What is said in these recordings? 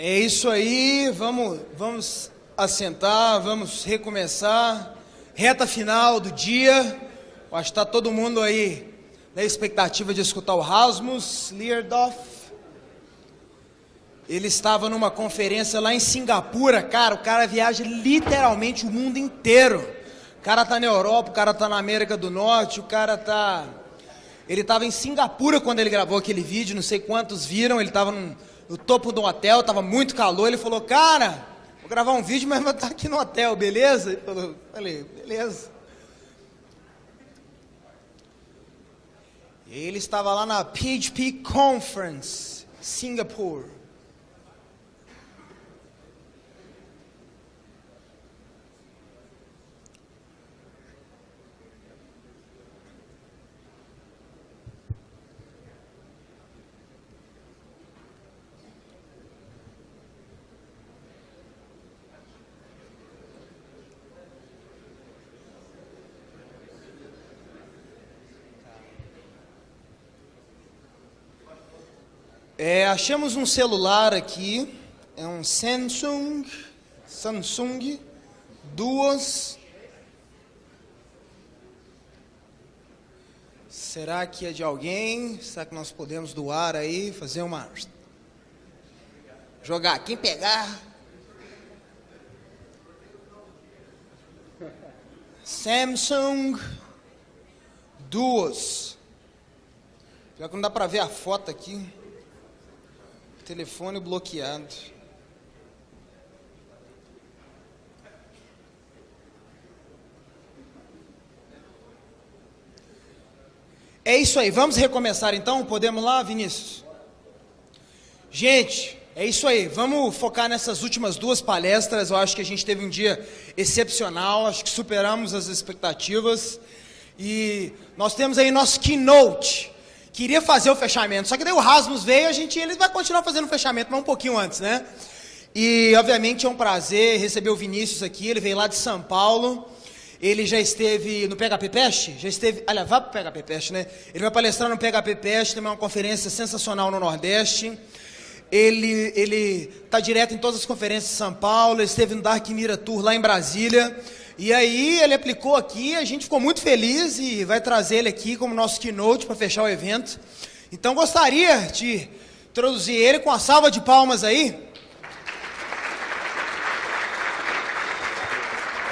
É isso aí, vamos assentar, vamos recomeçar. Reta final do dia. Acho que está todo mundo aí na expectativa de escutar o Rasmus Leerdorf. Ele estava numa conferência lá em Singapura, cara, o cara viaja literalmente o mundo inteiro. O cara tá na Europa, o cara tá na América do Norte, Ele estava em Singapura quando ele gravou aquele vídeo, não sei quantos viram, ele estava no topo de um hotel, estava muito calor, ele falou, cara, vou gravar um vídeo, mas vou estar aqui no hotel, beleza? Falei, beleza. Ele estava lá na PHP Conference, Singapura. Achamos um celular aqui, é um Samsung Duos. Será que é de alguém? Será que nós podemos doar aí, fazer uma... Jogar, quem pegar? Samsung Duos. Já que não dá para ver a foto aqui. Telefone bloqueado. É isso aí, vamos recomeçar então? Podemos lá, Vinícius? Gente, é isso aí, vamos focar nessas últimas duas palestras. Eu acho que a gente teve um dia excepcional, acho que superamos as expectativas. E nós temos aí nosso keynote. Queria fazer o fechamento, só que daí o Rasmus veio, ele vai continuar fazendo o fechamento, mas um pouquinho antes, né? E, obviamente, é um prazer receber o Vinícius aqui, ele veio lá de São Paulo, ele já esteve no PHP Pest, aliás, vai para o PHP Pest, né? Ele vai palestrar no PHP Pest, tem uma conferência sensacional no Nordeste, ele está direto em todas as conferências de São Paulo, ele esteve no Dark Mira Tour lá em Brasília, e aí ele aplicou aqui, a gente ficou muito feliz e vai trazer ele aqui como nosso keynote para fechar o evento. Então gostaria de introduzir ele com uma salva de palmas aí.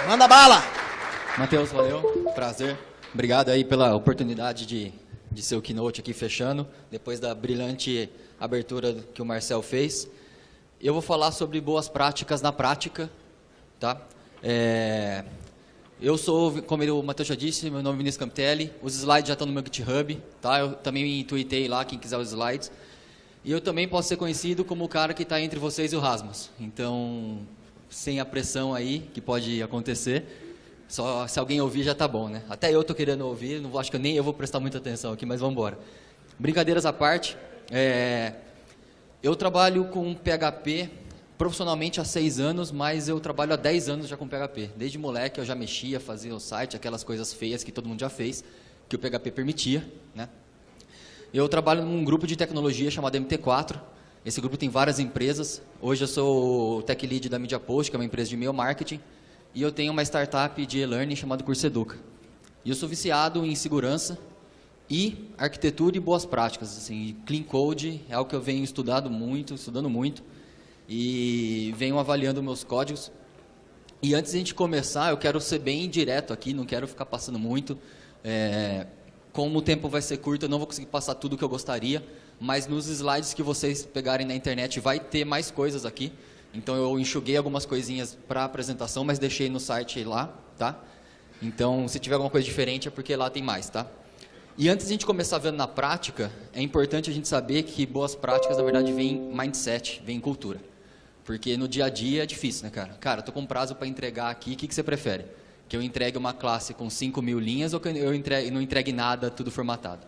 Manda bala! Matheus, valeu, prazer. Obrigado aí pela oportunidade de ser o keynote aqui fechando, depois da brilhante abertura que o Marcel fez. Eu vou falar sobre boas práticas na prática, tá? Eu sou, como o Matheus já disse, meu nome é Vinícius Campitelli, os slides já estão no meu GitHub, tá? Eu também tweetei lá, quem quiser os slides. E eu também posso ser conhecido como o cara que está entre vocês e o Rasmus. Então, sem a pressão aí, que pode acontecer, só se alguém ouvir já tá bom, né? Até eu estou querendo ouvir, não acho que nem eu vou prestar muita atenção aqui, mas vamos embora. Brincadeiras à parte, eu trabalho com PHP profissionalmente há 6 anos, mas eu trabalho há 10 anos já com PHP. Desde moleque eu já mexia, fazia o site, aquelas coisas feias que todo mundo já fez, que o PHP permitia, né? Eu trabalho num grupo de tecnologia chamado MT4. Esse grupo tem várias empresas. Hoje eu sou o Tech Lead da MediaPost, que é uma empresa de e-mail marketing, e eu tenho uma startup de e-learning chamada CursoEduca. E eu sou viciado em segurança e arquitetura e boas práticas. Assim, Clean Code é algo que eu venho estudando muito, e venho avaliando meus códigos. E antes de a gente começar, eu quero ser bem direto aqui, não quero ficar passando muito. Como o tempo vai ser curto, eu não vou conseguir passar tudo o que eu gostaria, mas nos slides que vocês pegarem na internet vai ter mais coisas aqui. Então eu enxuguei algumas coisinhas para a apresentação, mas deixei no site lá, tá? Então, se tiver alguma coisa diferente é porque lá tem mais, tá? E antes de a gente começar vendo na prática, é importante a gente saber que boas práticas, na verdade, vêm mindset, vêm cultura. Porque no dia a dia é difícil, né, cara? Cara, eu tô com prazo para entregar aqui, o que você prefere? Que eu entregue uma classe com 5.000 linhas ou que eu não entregue nada, tudo formatado?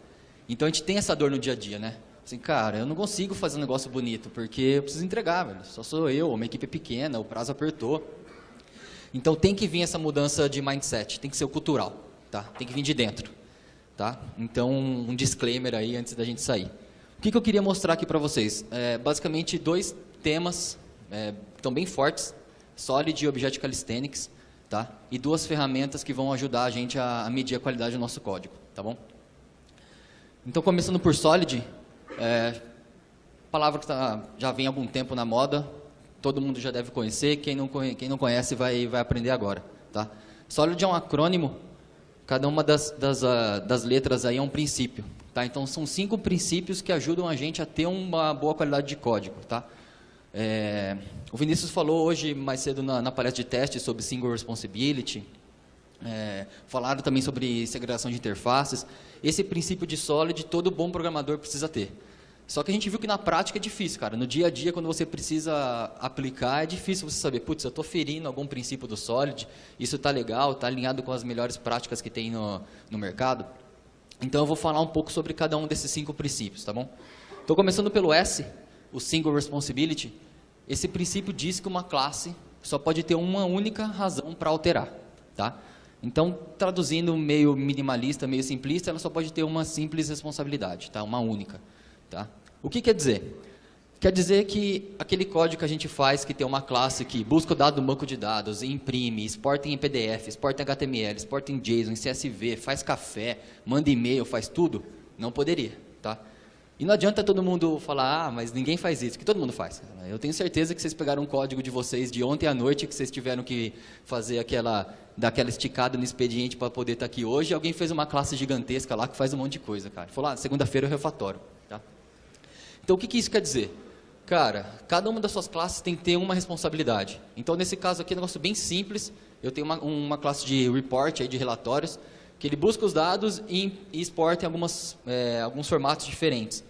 Então a gente tem essa dor no dia a dia, né? Assim, cara, eu não consigo fazer um negócio bonito, porque eu preciso entregar, velho. Só sou eu, uma equipe pequena, o prazo apertou. Então tem que vir essa mudança de mindset, tem que ser o cultural, tá? Tem que vir de dentro, tá? Então um disclaimer aí antes da gente sair. O que eu queria mostrar aqui para vocês? Basicamente 2 temas estão bem fortes, Solid e Object Calisthenics, tá? E 2 ferramentas que vão ajudar a gente a medir a qualidade do nosso código, tá bom? Então, começando por Solid, palavra que já vem há algum tempo na moda, todo mundo já deve conhecer, quem não conhece vai aprender agora, tá? Solid é um acrônimo, cada uma das letras aí é um princípio, tá? Então, são 5 princípios que ajudam a gente a ter uma boa qualidade de código, tá? O Vinícius falou hoje, mais cedo, na palestra de teste sobre Single Responsibility, falaram também sobre segregação de interfaces. Esse princípio de Solid, todo bom programador precisa ter. Só que a gente viu que na prática é difícil, cara. No dia a dia, quando você precisa aplicar, é difícil você saber, putz, eu estou ferindo algum princípio do Solid, isso está legal, está alinhado com as melhores práticas que tem no mercado. Então, eu vou falar um pouco sobre cada um desses 5 princípios, tá bom? Estou começando pelo S, o Single Responsibility. Esse princípio diz que uma classe só pode ter uma única razão para alterar, tá? Então, traduzindo meio minimalista, meio simplista, ela só pode ter uma simples responsabilidade, tá? Uma única, tá? O que quer dizer? Quer dizer que aquele código que a gente faz, que tem uma classe que busca o dado do banco de dados, imprime, exporta em PDF, exporta em HTML, exporta em JSON, em CSV, faz café, manda e-mail, faz tudo, não poderia, tá? E não adianta todo mundo falar, mas ninguém faz isso, que todo mundo faz. Eu tenho certeza que vocês pegaram um código de vocês de ontem à noite, que vocês tiveram que fazer dar aquela esticada no expediente para poder estar aqui hoje, e alguém fez uma classe gigantesca lá que faz um monte de coisa, cara. Falou, segunda-feira eu refatório, tá? Então, o que isso quer dizer? Cara, cada uma das suas classes tem que ter uma responsabilidade. Então, nesse caso aqui, é um negócio bem simples. Eu tenho uma classe de report, aí, de relatórios, que ele busca os dados e exporta em alguns formatos diferentes.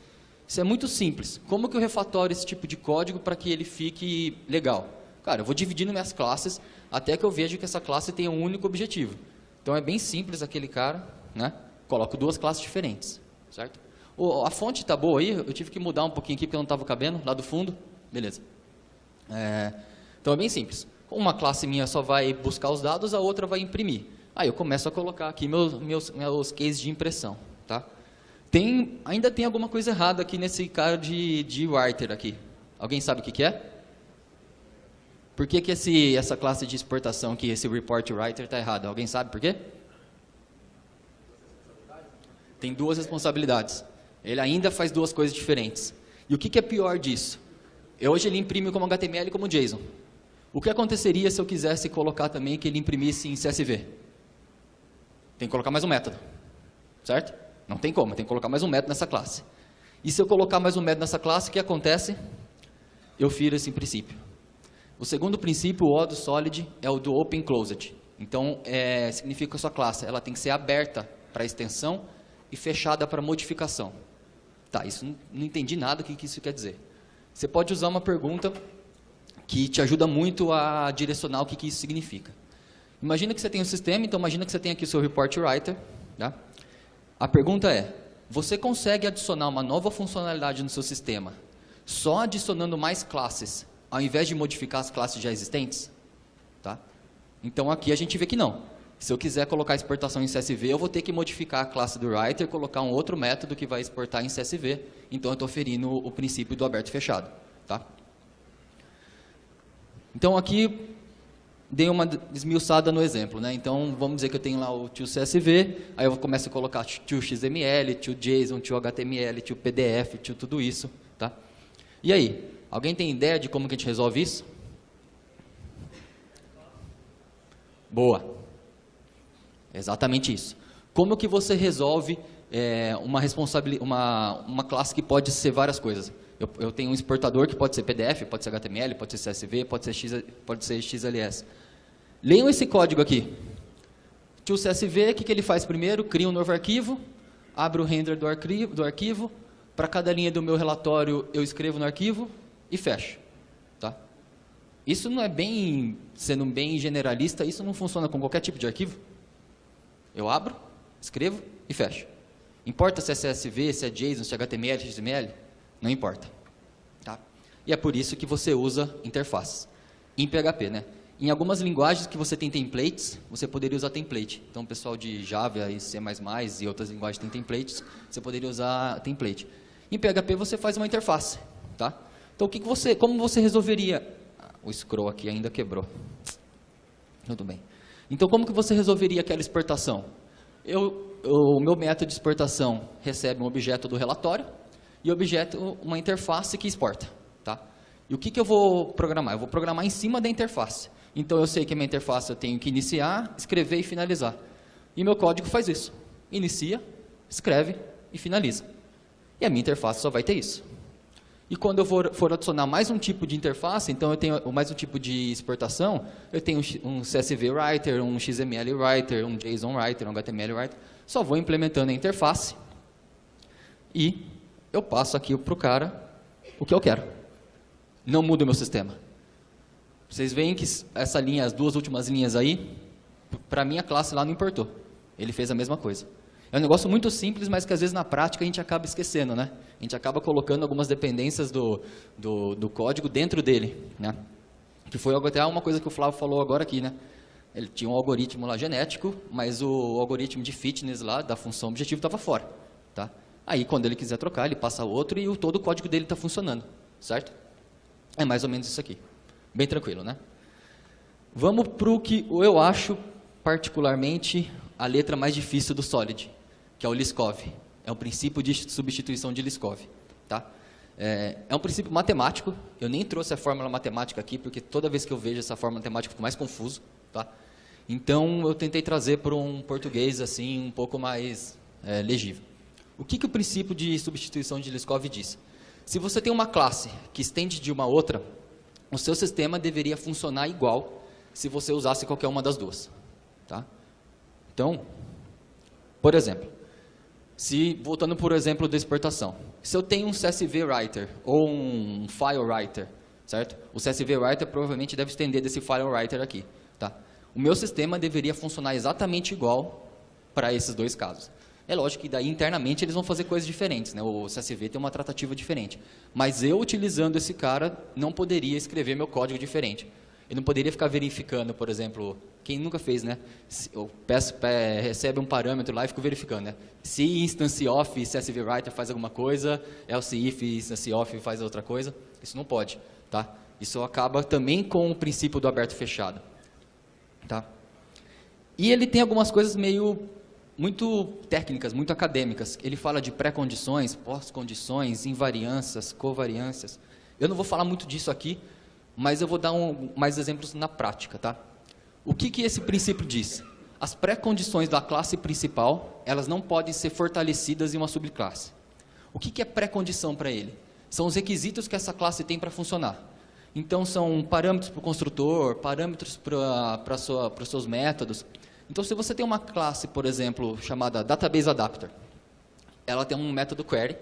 Isso é muito simples. Como que eu refatório esse tipo de código para que ele fique legal? Cara, eu vou dividindo minhas classes até que eu veja que essa classe tem um único objetivo. Então, é bem simples aquele cara, né? Coloco 2 classes diferentes, certo? A fonte está boa aí? Eu tive que mudar um pouquinho aqui porque eu não estava cabendo, lá do fundo. Beleza. Então, é bem simples. Uma classe minha só vai buscar os dados, a outra vai imprimir. Aí eu começo a colocar aqui meus cases de impressão, tá? Ainda tem alguma coisa errada aqui nesse cara de writer aqui. Alguém sabe o que é? Por que essa classe de exportação aqui, esse report writer, está errado? Alguém sabe por quê? Tem 2 responsabilidades. Ele ainda faz 2 coisas diferentes. E o que é pior disso? Hoje ele imprime como HTML e como JSON. O que aconteceria se eu quisesse colocar também que ele imprimisse em CSV? Tem que colocar mais um método, certo? Não tem como, tem que colocar mais um método nessa classe. E se eu colocar mais um método nessa classe, o que acontece? Eu firo esse princípio. O segundo princípio, o O do Solid, é o do Open Closed. Então, significa que a sua classe ela tem que ser aberta para extensão e fechada para modificação. Tá, isso não entendi nada do que isso quer dizer. Você pode usar uma pergunta que te ajuda muito a direcionar o que isso significa. Imagina que você tem um sistema, então imagina que você tem aqui o seu report writer, tá? A pergunta é, você consegue adicionar uma nova funcionalidade no seu sistema só adicionando mais classes, ao invés de modificar as classes já existentes? Tá? Então, aqui a gente vê que não. Se eu quiser colocar exportação em CSV, eu vou ter que modificar a classe do writer, colocar um outro método que vai exportar em CSV. Então, eu estou ferindo o princípio do aberto e fechado. Tá? Então, aqui dei uma esmiuçada no exemplo, né? Então, vamos dizer que eu tenho lá o tio CSV, aí eu começo a colocar tio XML, tio JSON, tio HTML, tio PDF, tio tudo isso, tá? E aí, alguém tem ideia de como que a gente resolve isso? Boa. Exatamente isso. Como que você resolve uma classe que pode ser várias coisas? Eu tenho um exportador que pode ser PDF, pode ser HTML, pode ser CSV, pode ser XLS. Leiam esse código aqui. Tio CSV, o que ele faz primeiro? Cria um novo arquivo, abre o render do arquivo, para cada linha do meu relatório eu escrevo no arquivo e fecho. Tá? Isso não é sendo bem generalista, isso não funciona com qualquer tipo de arquivo. Eu abro, escrevo e fecho. Importa se é CSV, se é JSON, se é HTML, XML? Não importa. Tá? E é por isso que você usa interfaces. Em PHP, né? Em algumas linguagens que você tem templates, você poderia usar template. Então, o pessoal de Java e C++ e outras linguagens tem templates, você poderia usar template. Em PHP, você faz uma interface. Tá? Então, como você resolveria O scroll aqui ainda quebrou. Tudo bem. Então, como que você resolveria aquela exportação? O meu método de exportação recebe um objeto do relatório e uma interface que exporta. Tá? E o que eu vou programar? Eu vou programar em cima da interface. Então, eu sei que a minha interface eu tenho que iniciar, escrever e finalizar. E meu código faz isso. Inicia, escreve e finaliza. E a minha interface só vai ter isso. E quando eu for adicionar mais um tipo de interface, então eu tenho mais um tipo de exportação, eu tenho um CSV Writer, um XML Writer, um JSON Writer, um HTML Writer. Só vou implementando a interface e eu passo aqui para o cara o que eu quero. Não muda o meu sistema. Vocês veem que essa linha, as duas últimas linhas aí, para a minha classe lá não importou. Ele fez a mesma coisa. É um negócio muito simples, mas que às vezes na prática a gente acaba esquecendo, né? A gente acaba colocando algumas dependências do código dentro dele, né? Que foi até uma coisa que o Flávio falou agora aqui, né? Ele tinha um algoritmo lá genético, mas o algoritmo de fitness lá, da função objetivo, estava fora, tá? Aí, quando ele quiser trocar, ele passa outro e todo o código dele está funcionando, certo? É mais ou menos isso aqui. Bem tranquilo, né? Vamos para o que eu acho, particularmente, a letra mais difícil do Solid, que é o Liskov. É um princípio de substituição de Liskov. Tá? É um princípio matemático. Eu nem trouxe a fórmula matemática aqui, porque toda vez que eu vejo essa fórmula matemática eu fico mais confuso. Tá? Então, eu tentei trazer para um português assim, um pouco mais legível. O que o princípio de substituição de Liskov diz? Se você tem uma classe que estende de uma outra, o seu sistema deveria funcionar igual se você usasse qualquer uma das duas. Tá? Então, por exemplo, voltando por exemplo da exportação, se eu tenho um CSV Writer ou um File Writer, certo? O CSV Writer provavelmente deve estender desse File Writer aqui. Tá? O meu sistema deveria funcionar exatamente igual para esses dois casos. É lógico que daí internamente eles vão fazer coisas diferentes, né? O CSV tem uma tratativa diferente. Mas eu, utilizando esse cara, não poderia escrever meu código diferente. Eu não poderia ficar verificando, por exemplo, quem nunca fez, né? Eu recebe um parâmetro lá e fico verificando, né? Se instance of CSV Writer faz alguma coisa, else if instance of faz outra coisa, isso não pode, tá? Isso acaba também com o princípio do aberto fechado, tá? E ele tem algumas coisas muito técnicas, muito acadêmicas. Ele fala de pré-condições, pós-condições, invariâncias, covariâncias. Eu não vou falar muito disso aqui, mas eu vou dar mais exemplos na prática, tá? O que esse princípio diz? As pré-condições da classe principal, elas não podem ser fortalecidas em uma subclasse. O que é pré-condição para ele? São os requisitos que essa classe tem para funcionar. Então, são parâmetros para o construtor, parâmetros para os seus métodos. Então, se você tem uma classe, por exemplo, chamada Database Adapter, ela tem um método query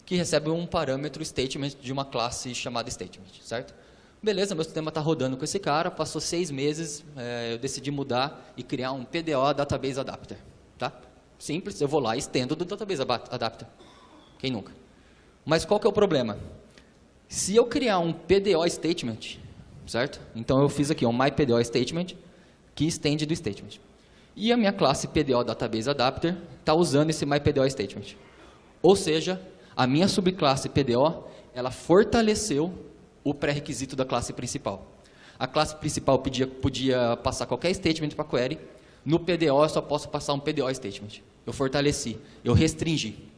que recebe um parâmetro statement de uma classe chamada statement, certo? Beleza, meu sistema está rodando com esse cara, passou 6 meses, eu decidi mudar e criar um PDO Database Adapter. Tá? Simples, eu vou lá e estendo do Database Adapter. Quem nunca? Mas qual que é o problema? Se eu criar um PDO Statement, certo? Então eu fiz aqui um MyPDO Statement, que estende do statement. E a minha classe PDO Database Adapter está usando esse MyPDO Statement. Ou seja, a minha subclasse PDO, ela fortaleceu o pré-requisito da classe principal. A classe principal podia passar qualquer statement para a query. No PDO, eu só posso passar um PDO statement. Eu fortaleci, eu restringi.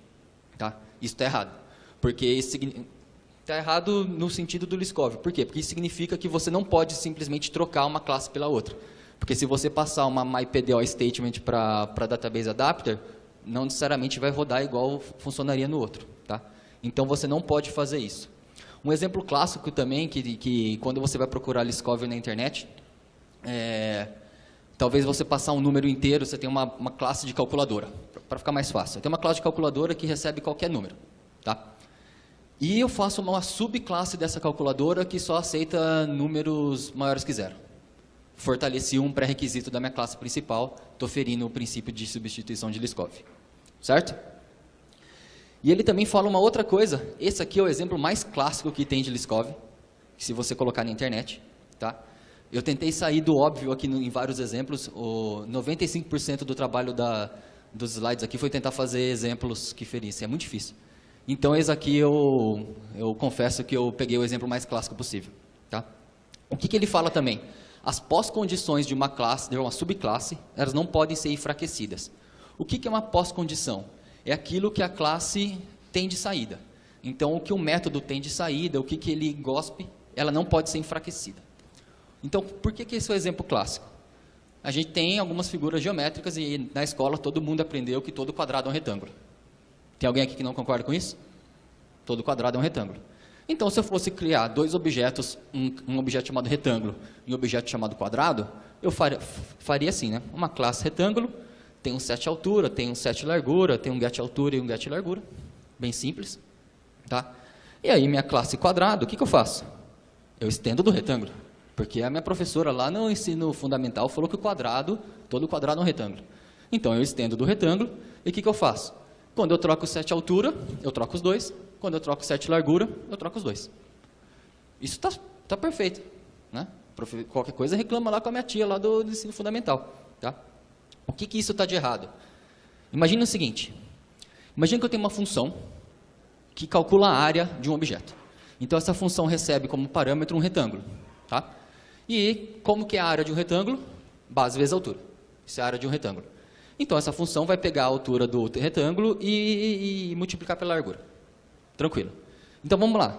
Tá? Isso está errado. Porque está errado no sentido do Liskov. Por quê? Porque isso significa que você não pode simplesmente trocar uma classe pela outra. Porque se você passar uma MyPDO statement para Database Adapter, não necessariamente vai rodar igual funcionaria no outro. Tá? Então, você não pode fazer isso. Um exemplo clássico também, que quando você vai procurar Liskov na internet, talvez você passar um número inteiro, você tem uma classe de calculadora, para ficar mais fácil. Tem uma classe de calculadora que recebe qualquer número. Tá? E eu faço uma subclasse dessa calculadora que só aceita números maiores que 0. Fortaleci um pré-requisito da minha classe principal, estou ferindo o princípio de substituição de Liskov. Certo? E ele também fala uma outra coisa. Esse aqui é o exemplo mais clássico que tem de Liskov, se você colocar na internet. Tá? Eu tentei sair do óbvio aqui em vários exemplos. 95% do trabalho dos slides aqui foi tentar fazer exemplos que ferissem. É muito difícil. Então, esse aqui eu confesso que eu peguei o exemplo mais clássico possível. Tá? O que ele fala também? As pós-condições de uma classe, de uma subclasse, elas não podem ser enfraquecidas. O que é uma pós-condição? É aquilo que a classe tem de saída. Então, o que o método tem de saída, o que ele gospe, ela não pode ser enfraquecida. Então, por que esse é o exemplo clássico? A gente tem algumas figuras geométricas e na escola todo mundo aprendeu que todo quadrado é um retângulo. Tem alguém aqui que não concorda com isso? Todo quadrado é um retângulo. Então, se eu fosse criar dois objetos, um objeto chamado retângulo e um objeto chamado quadrado, eu faria assim, né? Uma classe retângulo, tem um set altura, tem um set largura, tem um get altura e um get largura. Bem simples. Tá? E aí, minha classe quadrado, o que eu faço? Eu estendo do retângulo. Porque a minha professora lá no ensino fundamental falou que todo quadrado é um retângulo. Então, eu estendo do retângulo e o que eu faço? Quando eu troco o set altura, eu troco os dois. Quando eu troco o set largura, eu troco os dois. Isso tá perfeito. Né? Qualquer coisa reclama lá com a minha tia lá do ensino fundamental. Tá? O que isso está de errado? Imagina o seguinte. Imagina que eu tenho uma função que calcula a área de um objeto. Então, essa função recebe como parâmetro um retângulo. Tá? E como que é a área de um retângulo? Base vezes altura. Isso é a área de um retângulo. Então, essa função vai pegar a altura do retângulo e multiplicar pela largura. Tranquilo. Então, vamos lá.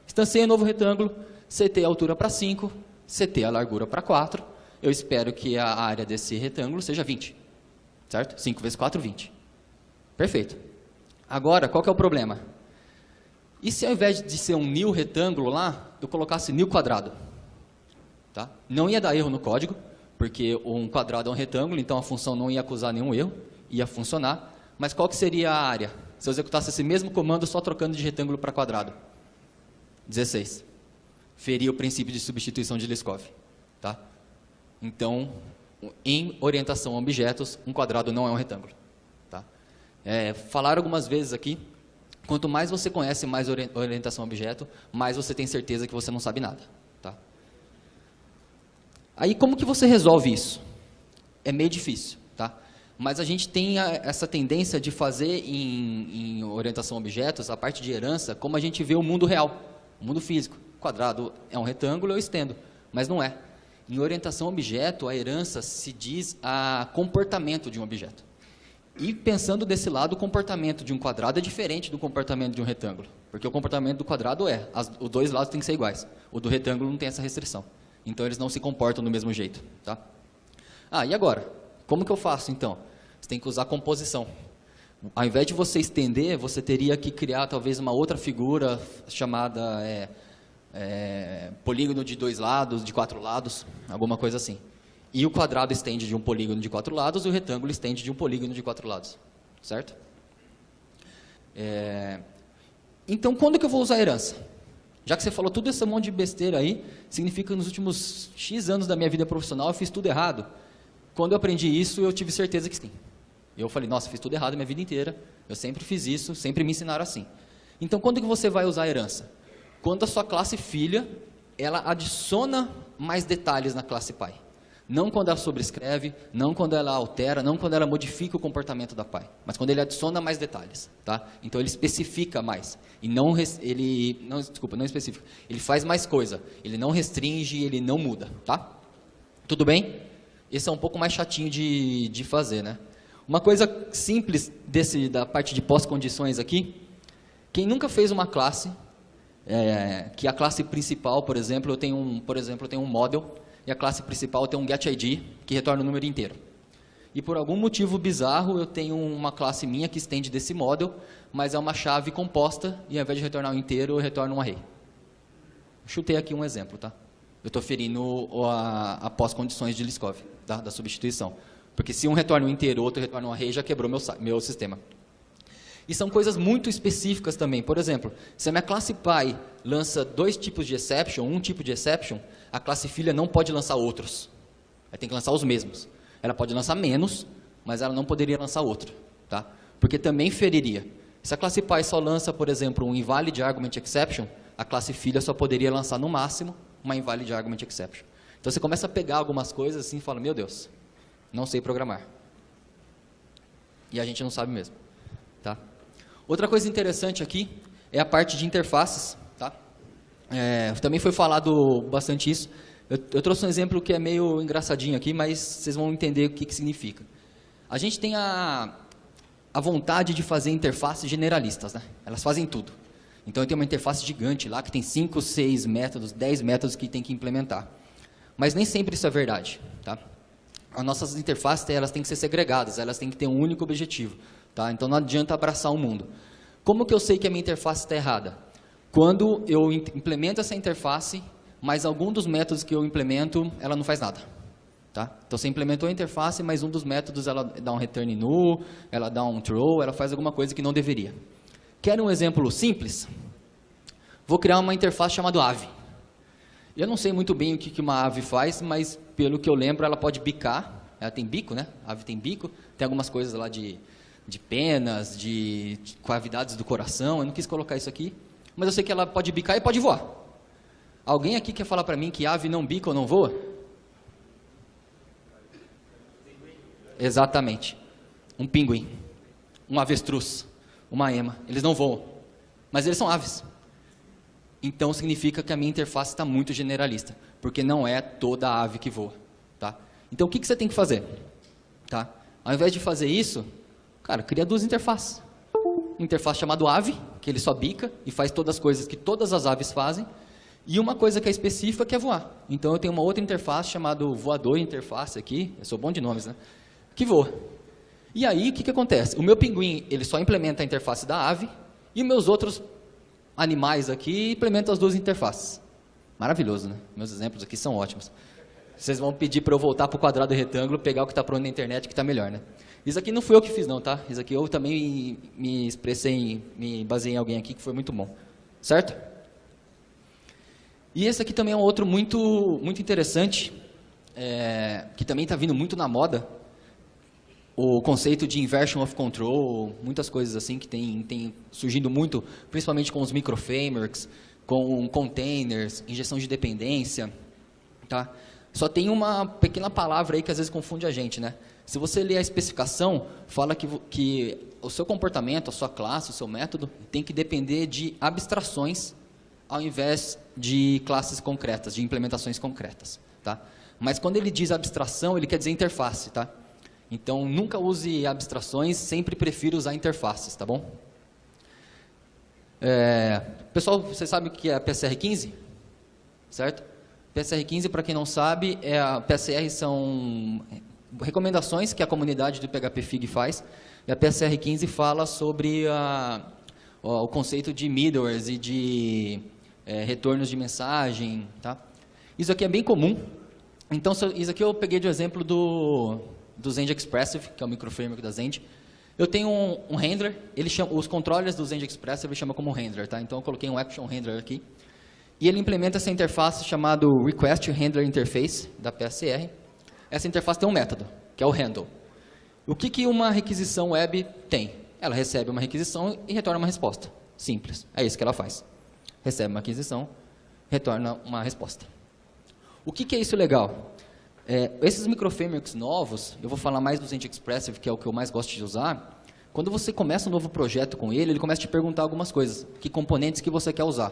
Instanciei um novo retângulo, setei a altura para 5, setei a largura para 4. Eu espero que a área desse retângulo seja 20. Certo? 5 vezes 4, 20. Perfeito. Agora, qual que é o problema? E se ao invés de ser um nil retângulo lá, eu colocasse nil quadrado? Tá? Não ia dar erro no código, porque um quadrado é um retângulo, então a função não ia acusar nenhum erro, ia funcionar. Mas qual que seria a área? Se eu executasse esse mesmo comando só trocando de retângulo para quadrado? 16. Feria o princípio de substituição de Liskov. Tá? Então, em orientação a objetos, um quadrado não é um retângulo. Tá? Falaram algumas vezes aqui, quanto mais você conhece mais orientação a objeto, mais você tem certeza que você não sabe nada. Tá? Aí, como que você resolve isso? É meio difícil, tá? Mas a gente tem essa tendência de fazer em orientação a objetos, a parte de herança, como a gente vê o mundo real, o mundo físico. O quadrado é um retângulo, eu estendo, mas não é. Em orientação a objeto, a herança se diz a comportamento de um objeto. E pensando desse lado, o comportamento de um quadrado é diferente do comportamento de um retângulo. Porque o comportamento do quadrado os dois lados têm que ser iguais. O do retângulo não tem essa restrição. Então, eles não se comportam do mesmo jeito. Tá? E agora? Como que eu faço, então? Você tem que usar composição. Ao invés de você estender, você teria que criar talvez uma outra figura chamada polígono de 2 lados, de 4 lados, alguma coisa assim. E o quadrado estende de um polígono de 4 lados e o retângulo estende de um polígono de 4 lados. Certo? Então, quando que eu vou usar a herança? Já que você falou tudo esse monte de besteira aí, significa que nos últimos X anos da minha vida profissional eu fiz tudo errado. Quando eu aprendi isso, eu tive certeza que sim. Eu falei, nossa, fiz tudo errado a minha vida inteira, eu sempre fiz isso, sempre me ensinaram assim. Então, quando que você vai usar a herança? Quando a sua classe filha, ela adiciona mais detalhes na classe pai. Não quando ela sobrescreve, não quando ela altera, não quando ela modifica o comportamento da pai, mas quando ele adiciona mais detalhes. Tá? Então, ele especifica mais. E não especifica. Ele faz mais coisa. Ele não restringe, ele não muda. Tá? Tudo bem? Esse é um pouco mais chatinho de fazer, né? Uma coisa simples da parte de pós-condições aqui, quem nunca fez uma classe, que a classe principal, por exemplo, eu tenho um model, e a classe principal tem um getID, que retorna o número inteiro. E por algum motivo bizarro, eu tenho uma classe minha que estende desse model, mas é uma chave composta, e ao invés de retornar um inteiro, eu retorno um array. Chutei aqui um exemplo, tá? Eu estou ferindo a pós-condições de Liskov, da substituição. Porque se um retorna um inteiro, o outro retorna um array, já quebrou meu sistema. E são coisas muito específicas também. Por exemplo, se a minha classe pai lança 2 tipos de exception, um tipo de exception, a classe filha não pode lançar outros. Ela tem que lançar os mesmos. Ela pode lançar menos, mas ela não poderia lançar outro. Tá? Porque também feriria. Se a classe pai só lança, por exemplo, um invalid argument exception, a classe filha só poderia lançar no máximo uma invalid argument exception. Então você começa a pegar algumas coisas assim e fala, meu Deus, não sei programar. E a gente não sabe mesmo. Tá? Outra coisa interessante aqui é a parte de interfaces. Tá? Também foi falado bastante isso. Eu trouxe um exemplo que é meio engraçadinho aqui, mas vocês vão entender o que significa. A gente tem a vontade de fazer interfaces generalistas, né? Elas fazem tudo. Então, eu tenho uma interface gigante lá, que tem 5, 6 métodos, 10 métodos que tem que implementar. Mas nem sempre isso é verdade, tá? As nossas interfaces, elas têm que ser segregadas, elas têm que ter um único objetivo, tá? Então, não adianta abraçar o mundo. Como que eu sei que a minha interface está errada? Quando eu implemento essa interface, mas algum dos métodos que eu implemento, ela não faz nada. Tá? Então, você implementou a interface, mas um dos métodos, ela dá um return null, ela dá um throw, ela faz alguma coisa que não deveria. Quer um exemplo simples? Vou criar uma interface chamada ave. Eu não sei muito bem o que uma ave faz, mas pelo que eu lembro, ela pode bicar. Ela tem bico, né? A ave tem bico, tem algumas coisas lá de penas, de cavidades do coração. Eu não quis colocar isso aqui, mas eu sei que ela pode bicar e pode voar. Alguém aqui quer falar para mim que ave não bica ou não voa? Exatamente. Um pinguim, um avestruz, uma ema. Eles não voam, mas eles são aves. Então, significa que a minha interface está muito generalista, porque não é toda ave que voa. Tá? Então, o que você tem que fazer? Tá? Ao invés de fazer isso, cara, cria 2 interfaces. Uma interface chamada ave, que ele só bica e faz todas as coisas que todas as aves fazem, e uma coisa que é específica, que é voar. Então, eu tenho uma outra interface chamada voador interface aqui, eu sou bom de nomes, né? Que voa. E aí, o que acontece? O meu pinguim, ele só implementa a interface da ave, e os meus outros animais aqui implementam as 2 interfaces. Maravilhoso, né? Meus exemplos aqui são ótimos. Vocês vão pedir para eu voltar para o quadrado e retângulo, pegar o que está pronto na internet, que está melhor, né? Isso aqui não fui eu que fiz não, tá? Isso aqui eu também me expressei, me baseei em alguém aqui que foi muito bom. Certo? E esse aqui também é um outro muito interessante, que também está vindo muito na moda, o conceito de inversion of control, muitas coisas assim que tem surgindo muito, principalmente com os microframeworks, com containers, injeção de dependência, tá? Só tem uma pequena palavra aí que às vezes confunde a gente, né? Se você ler a especificação, fala que o seu comportamento, a sua classe, o seu método, tem que depender de abstrações ao invés de classes concretas, de implementações concretas, tá? Mas quando ele diz abstração, ele quer dizer interface, tá? Então, nunca use abstrações, sempre prefiro usar interfaces, tá bom? Pessoal, vocês sabem o que é a PSR 15? Certo? PSR 15, para quem não sabe, a PSR são recomendações que a comunidade do PHP Fig faz, e a PSR 15 fala sobre o conceito de middlewares e de retornos de mensagem, tá? Isso aqui é bem comum. Então, isso aqui eu peguei de exemplo do Zend Expressive, que é o microframework da Zend. Eu tenho um handler, os controllers do Zend Expressive ele chama como handler, tá? Então eu coloquei um action handler aqui. E ele implementa essa interface chamada Request Handler Interface, da PSR. Essa interface tem um método, que é o handle. O que uma requisição web tem? Ela recebe uma requisição e retorna uma resposta. Simples, é isso que ela faz. Recebe uma requisição, retorna uma resposta. O que é isso legal? Esses microframeworks novos, eu vou falar mais do Zend Expressive, que é o que eu mais gosto de usar. Quando você começa um novo projeto com ele começa a te perguntar algumas coisas, que componentes que você quer usar.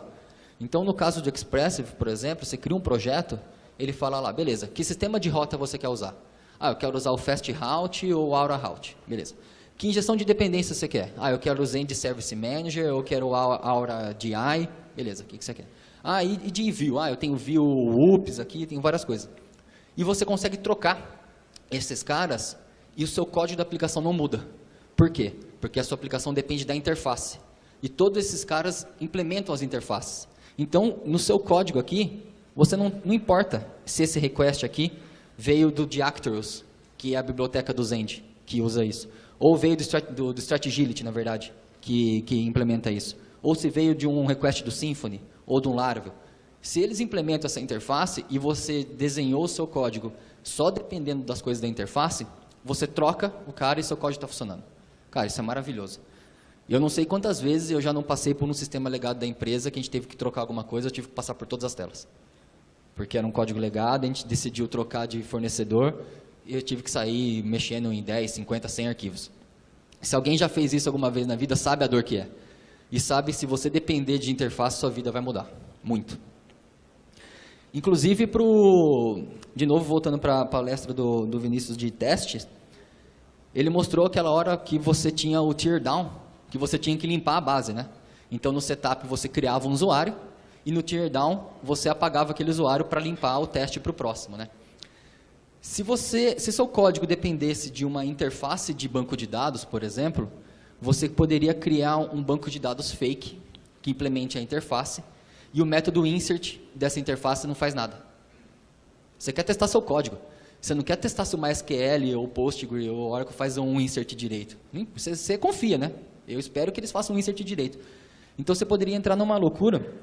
Então, no caso de Expressive, por exemplo, você cria um projeto, ele fala lá, beleza, que sistema de rota você quer usar? Ah, eu quero usar o Fast Route ou o Aura Route, beleza. Que injeção de dependência você quer? Ah, eu quero o Zend Service Manager, eu quero o Aura DI, beleza, o que você quer? Ah, e de view? Ah, eu tenho view UPS aqui, tenho várias coisas. E você consegue trocar esses caras e o seu código da aplicação não muda. Por quê? Porque a sua aplicação depende da interface. E todos esses caras implementam as interfaces. Então, no seu código aqui, você não importa se esse request aqui veio do Diactorus, que é a biblioteca do Zend, que usa isso. Ou veio do Strategility, na verdade, que implementa isso. Ou se veio de um request do Symfony, ou de um Laravel. Se eles implementam essa interface e você desenhou o seu código só dependendo das coisas da interface, você troca o cara e seu código está funcionando. Cara, isso é maravilhoso. Eu não sei quantas vezes eu já não passei por um sistema legado da empresa que a gente teve que trocar alguma coisa, eu tive que passar por todas as telas. Porque era um código legado, a gente decidiu trocar de fornecedor e eu tive que sair mexendo em 10, 50, 100 arquivos. Se alguém já fez isso alguma vez na vida, sabe a dor que é. E sabe, se você depender de interface, sua vida vai mudar. Muito. Inclusive, de novo, voltando para a palestra do Vinícius de testes, ele mostrou aquela hora que você tinha o tear down, que você tinha que limpar a base, né? Então, no setup, você criava um usuário, e no tear down, você apagava aquele usuário para limpar o teste para o próximo, né? Se seu código dependesse de uma interface de banco de dados, por exemplo, você poderia criar um banco de dados fake, que implemente a interface, e o método insert dessa interface não faz nada. Você quer testar seu código. Você não quer testar se o MySQL ou Postgre ou Oracle faz um insert direito. Você confia, né? Eu espero que eles façam um insert direito. Então, você poderia entrar numa loucura.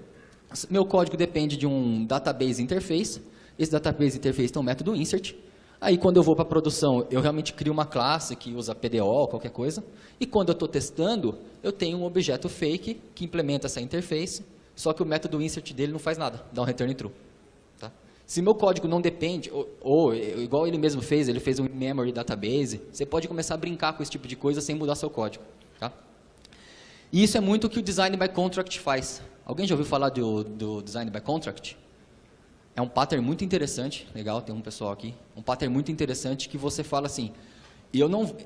Meu código depende de um database interface. Esse database interface tem um método insert. Aí, quando eu vou para a produção, eu realmente crio uma classe que usa PDO, qualquer coisa. E quando eu estou testando, eu tenho um objeto fake que implementa essa interface, só que o método insert dele não faz nada, dá um return true. Tá? Se meu código não depende, ou igual ele mesmo fez, ele fez um in-memory database, você pode começar a brincar com esse tipo de coisa sem mudar seu código. Tá? E isso é muito o que o Design by Contract faz. Alguém já ouviu falar do Design by Contract? É um pattern muito interessante, legal, tem um pessoal aqui, um pattern muito interessante que você fala assim,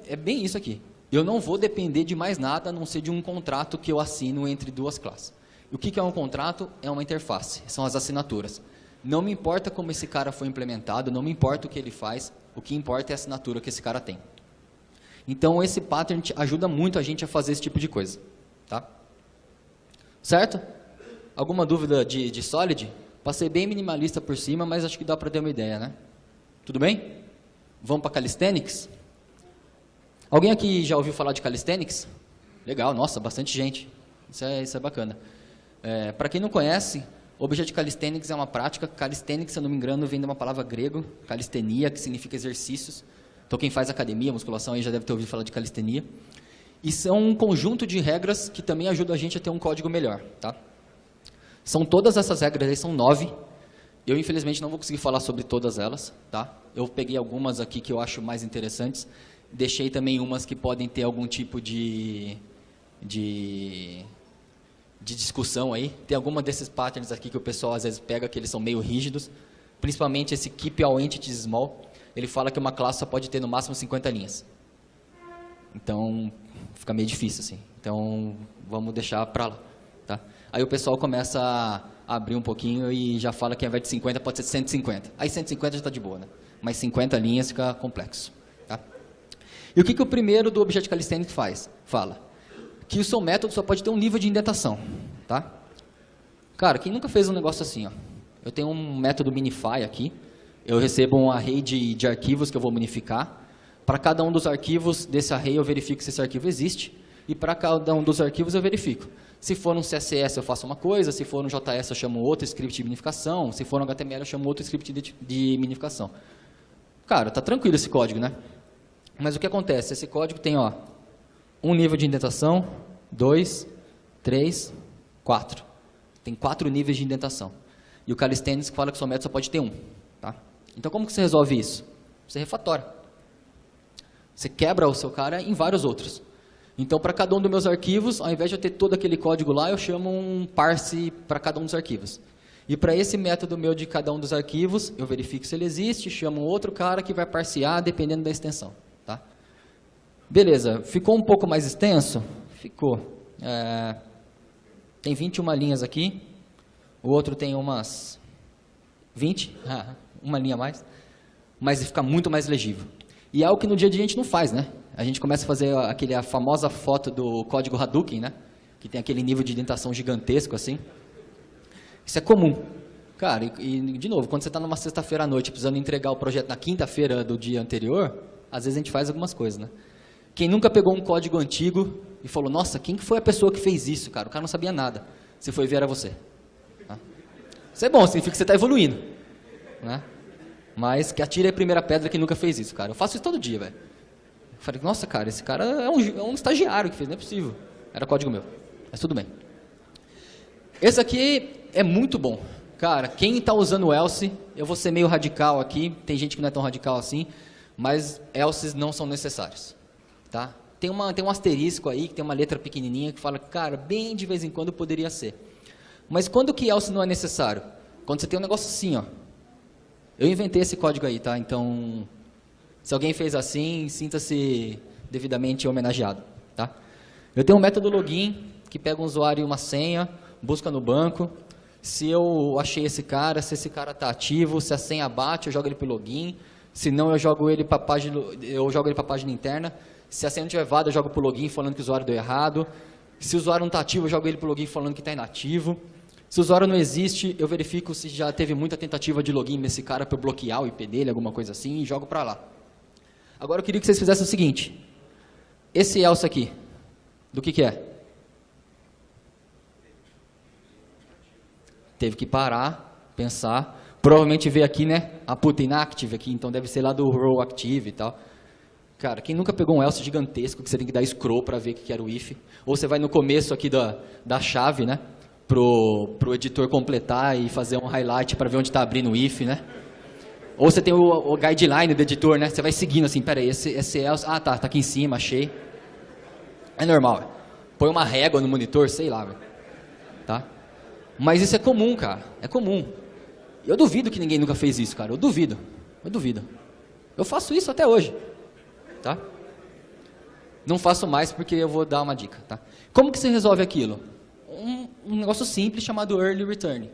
é bem isso aqui, eu não vou depender de mais nada a não ser de um contrato que eu assino entre duas classes. E o que é um contrato? É uma interface, são as assinaturas. Não me importa como esse cara foi implementado, não me importa o que ele faz, o que importa é a assinatura que esse cara tem. Então, esse pattern ajuda muito a gente a fazer esse tipo de coisa. Tá? Certo? Alguma dúvida de Solid? Passei bem minimalista por cima, mas acho que dá para ter uma ideia, né? Tudo bem? Vamos para Calisthenics? Alguém aqui já ouviu falar de Calisthenics? Legal, nossa, bastante gente. Isso é bacana. Para quem não conhece, Objeto Calisthenics é uma prática. Calisthenics, se eu não me engano, vem de uma palavra grego, calistenia, que significa exercícios. Então, quem faz academia, musculação, aí já deve ter ouvido falar de calistenia. E são um conjunto de regras que também ajudam a gente a ter um código melhor. Tá? São todas essas regras aí, são 9. Eu, infelizmente, não vou conseguir falar sobre todas elas. Tá? Eu peguei algumas aqui que eu acho mais interessantes. Deixei também umas que podem ter algum tipo de discussão aí. Tem alguma desses patterns aqui que o pessoal às vezes pega, que eles são meio rígidos. Principalmente esse Keep All Entities Small. Ele fala que uma classe só pode ter no máximo 50 linhas. Então, fica meio difícil assim. Então, vamos deixar para lá. Tá? Aí o pessoal começa a abrir um pouquinho e já fala que ao invés de 50 pode ser 150. Aí 150 já está de boa, né? Mas 50 linhas fica complexo. Tá? E o que o primeiro do Object Calisthenics fala? Que o seu método só pode ter um nível de indentação. Tá? Cara, quem nunca fez um negócio assim? Ó? Eu tenho um método minify aqui. Eu recebo um array de arquivos que eu vou minificar. Para cada um dos arquivos desse array eu verifico se esse arquivo existe. E para cada um dos arquivos eu verifico. Se for um CSS eu faço uma coisa, se for um JS eu chamo outro script de minificação, se for um HTML eu chamo outro script de minificação. Cara, tá tranquilo esse código, né? Mas o que acontece? Esse código tem, ó, um nível de indentação, 2, 3, 4. Tem 4 níveis de indentação. E o Calisthenics fala que o seu método só pode ter um. Tá? Então, como que você resolve isso? Você refatora. Você quebra o seu cara em vários outros. Então, para cada um dos meus arquivos, ao invés de eu ter todo aquele código lá, eu chamo um parse para cada um dos arquivos. E para esse método meu de cada um dos arquivos, eu verifico se ele existe, chamo outro cara que vai parsear dependendo da extensão. Tá? Beleza, ficou um pouco mais extenso? Ficou. Tem 21 linhas aqui, o outro tem umas 20, uma linha a mais, mas fica muito mais legível. E é algo que no dia a dia a gente não faz, né? A gente começa a fazer a famosa foto do código Hadouken, né? Que tem aquele nível de indentação gigantesco assim. Isso é comum. Cara, e de novo, quando você está numa sexta-feira à noite precisando entregar o projeto na quinta-feira do dia anterior, às vezes a gente faz algumas coisas, né? Quem nunca pegou um código antigo e falou, nossa, quem que foi a pessoa que fez isso, cara? O cara não sabia nada. Se foi ver, era você. Tá? Isso é bom, significa que você está evoluindo. Né? Mas que atire a primeira pedra quem nunca fez isso, cara. Eu faço isso todo dia, velho. Eu falei, nossa, cara, esse cara é um estagiário que fez, não é possível. Era código meu. Mas tudo bem. Esse aqui é muito bom. Cara, quem está usando o else, eu vou ser meio radical aqui, tem gente que não é tão radical assim, mas elses não são necessários. Tá? Tem um asterisco aí, que tem uma letra pequenininha que fala, cara, bem de vez em quando poderia ser. Mas quando que else não é necessário? quando você tem um negócio assim, ó. Eu inventei esse código aí, tá? Então, se alguém fez assim, sinta-se devidamente homenageado, tá? Eu tenho um método login que pega um usuário e uma senha, busca no banco. Se eu achei esse cara, se esse cara está ativo, se a senha bate, eu jogo ele para o login. Se não, eu jogo ele para a página interna. Se a senha não estiver válida, eu jogo para o login falando que o usuário deu errado. Se o usuário não está ativo, eu jogo ele para o login falando que está inativo. Se o usuário não existe, eu verifico se já teve muita tentativa de login nesse cara para eu bloquear o IP dele, alguma coisa assim, e jogo para lá. Agora eu queria que vocês fizessem o seguinte. Esse else aqui, do que é? Teve que parar, pensar, provavelmente ver aqui, né, a puta inactive aqui, então deve ser lá do row active e tal. Cara, quem nunca pegou um else gigantesco que você tem que dar scroll para ver o que era o if? Ou você vai no começo aqui da chave, né, pro editor completar e fazer um highlight para ver onde está abrindo o if, né? Ou você tem o guideline do editor, né? Você vai seguindo assim, peraí, esse else, tá aqui em cima, achei. É normal. Põe uma régua no monitor, sei lá, tá? Mas isso é comum, cara. É comum. Eu duvido que ninguém nunca fez isso, cara. Eu duvido. Eu faço isso até hoje, tá? Não faço mais porque eu vou dar uma dica, tá? Como que você resolve aquilo? Um negócio simples chamado early return.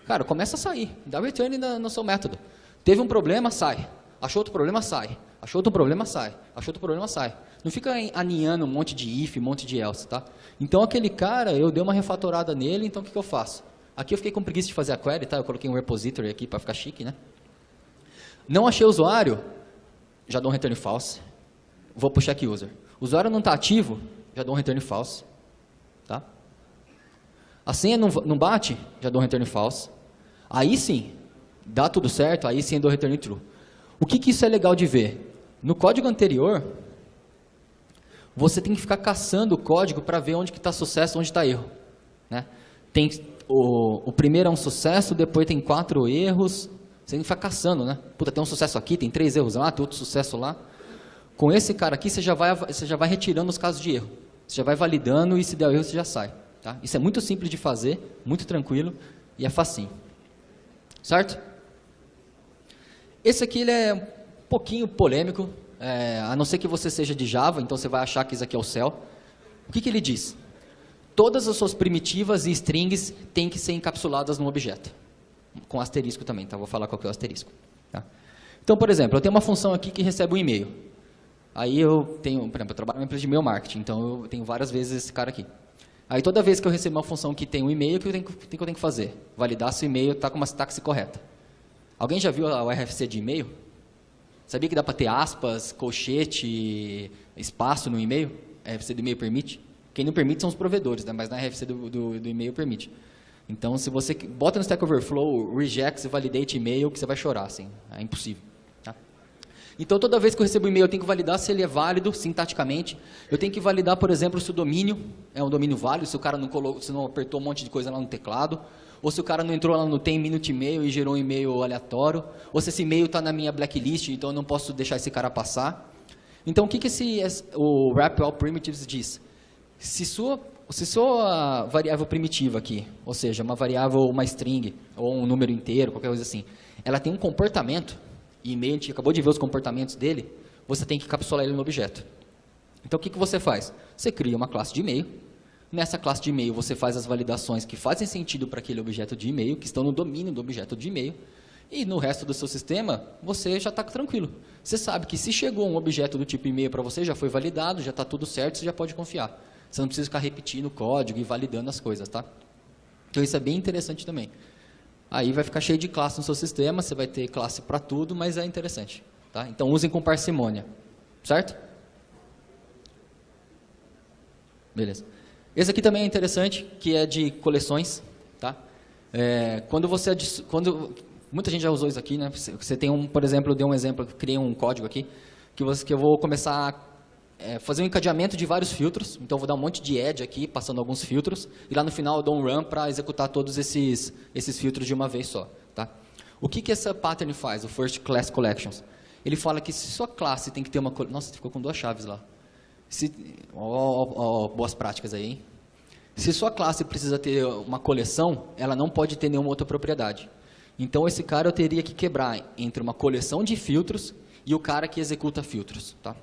Cara, começa a sair. Dá return no seu método. Teve um problema, sai. Achou outro problema, sai. Achou outro problema, sai. Achou outro problema, sai. Não fica aninhando um monte de if, um monte de else, tá? Então, aquele cara, eu dei uma refatorada nele, então o que eu faço? Aqui eu fiquei com preguiça de fazer a query, tá? Eu coloquei um repository aqui para ficar chique, né? Não achei o usuário, já dou um return false. Vou pro check user. O usuário não está ativo, já dou um return false, tá? A senha não bate, já dou um return false. Aí sim, dá tudo certo, aí sim eu dou return true. O que isso é legal de ver? No código anterior, você tem que ficar caçando o código para ver onde que está sucesso, onde está erro, né? Tem o primeiro é um sucesso, depois tem 4 erros, você tem que ficar caçando, né? Puta, tem um sucesso aqui, tem 3 erros lá, tem outro sucesso lá. Com esse cara aqui, você já vai retirando os casos de erro. Você já vai validando e se der erro, você já sai, tá? Isso é muito simples de fazer, muito tranquilo e é facinho. Certo? Esse aqui ele é um pouquinho polêmico, a não ser que você seja de Java, então você vai achar que isso aqui é o céu. O que ele diz? Todas as suas primitivas e strings têm que ser encapsuladas num objeto. Com asterisco também, tá? Vou falar qual que é o asterisco. Tá? Então, por exemplo, eu tenho uma função aqui que recebe um e-mail. Aí eu tenho, por exemplo, eu trabalho numa empresa de e-mail marketing, então eu tenho várias vezes esse cara aqui. Aí toda vez que eu recebo uma função que tem um e-mail, o que eu tenho que fazer? Validar se o e-mail está com uma sintaxe correta. Alguém já viu o RFC de e-mail? Sabia que dá para ter aspas, colchete, espaço no e-mail? A RFC do e-mail permite? Quem não permite são os provedores, né? Mas na RFC do e-mail permite. Então, se você bota no Stack Overflow, regex e validate e-mail, que você vai chorar, assim. É impossível. Tá? Então, toda vez que eu recebo um e-mail, eu tenho que validar se ele é válido, sintaticamente. Eu tenho que validar, por exemplo, se o domínio é um domínio válido, se o cara se não apertou um monte de coisa lá no teclado, ou se o cara não entrou lá no tem minute e-mail e gerou um e-mail aleatório, ou se esse e-mail está na minha blacklist, então eu não posso deixar esse cara passar. Então, o que o wrap all primitives diz? Se sua variável primitiva aqui, ou seja, uma variável, uma string, ou um número inteiro, qualquer coisa assim, ela tem um comportamento, e e-mail, a gente acabou de ver os comportamentos dele, você tem que capsular ele no objeto. Então, o que você faz? Você cria uma classe de e-mail, nessa classe de e-mail você faz as validações que fazem sentido para aquele objeto de e-mail, que estão no domínio do objeto de e-mail, e no resto do seu sistema, você já está tranquilo. Você sabe que se chegou um objeto do tipo e-mail para você, já foi validado, já está tudo certo, você já pode confiar. Você não precisa ficar repetindo o código e validando as coisas, tá? Então, isso é bem interessante também. Aí vai ficar cheio de classe no seu sistema, você vai ter classe para tudo, mas é interessante, tá? Então, usem com parcimônia, certo? Beleza. Esse aqui também é interessante, que é de coleções, tá? Muita gente já usou isso aqui, né? Você tem por exemplo, eu dei um exemplo, criei um código aqui, que eu vou começar a fazer um encadeamento de vários filtros. Então, eu vou dar um monte de edge aqui, passando alguns filtros, e lá no final eu dou um run para executar todos esses filtros de uma vez só, tá? O que essa pattern faz, o First Class Collections? Ele fala que se sua classe tem que ter uma... Nossa, ficou com 2 chaves lá. Boas práticas aí, hein? Se sua classe precisa ter uma coleção, ela não pode ter nenhuma outra propriedade. Então, esse cara eu teria que quebrar entre uma coleção de filtros e o cara que executa filtros. Tá?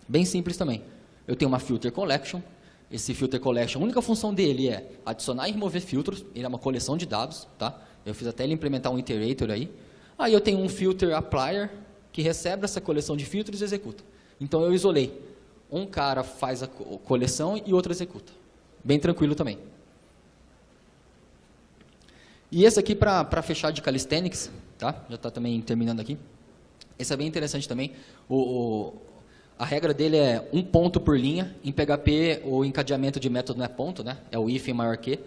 Bem simples também. Eu tenho uma filter collection. Esse filter collection, a única função dele é adicionar e remover filtros. Ele é uma coleção de dados. Tá? Eu fiz até ele implementar um iterator aí. Aí eu tenho um filter applier que recebe essa coleção de filtros e executa. Então, eu isolei. Um cara faz a coleção e outro executa. Bem tranquilo também. E esse aqui, para fechar de calisthenics, tá? Já está também terminando aqui. Esse é bem interessante também. A regra dele é 1 ponto por linha. Em PHP, o encadeamento de método não é ponto, né? É o if maior que.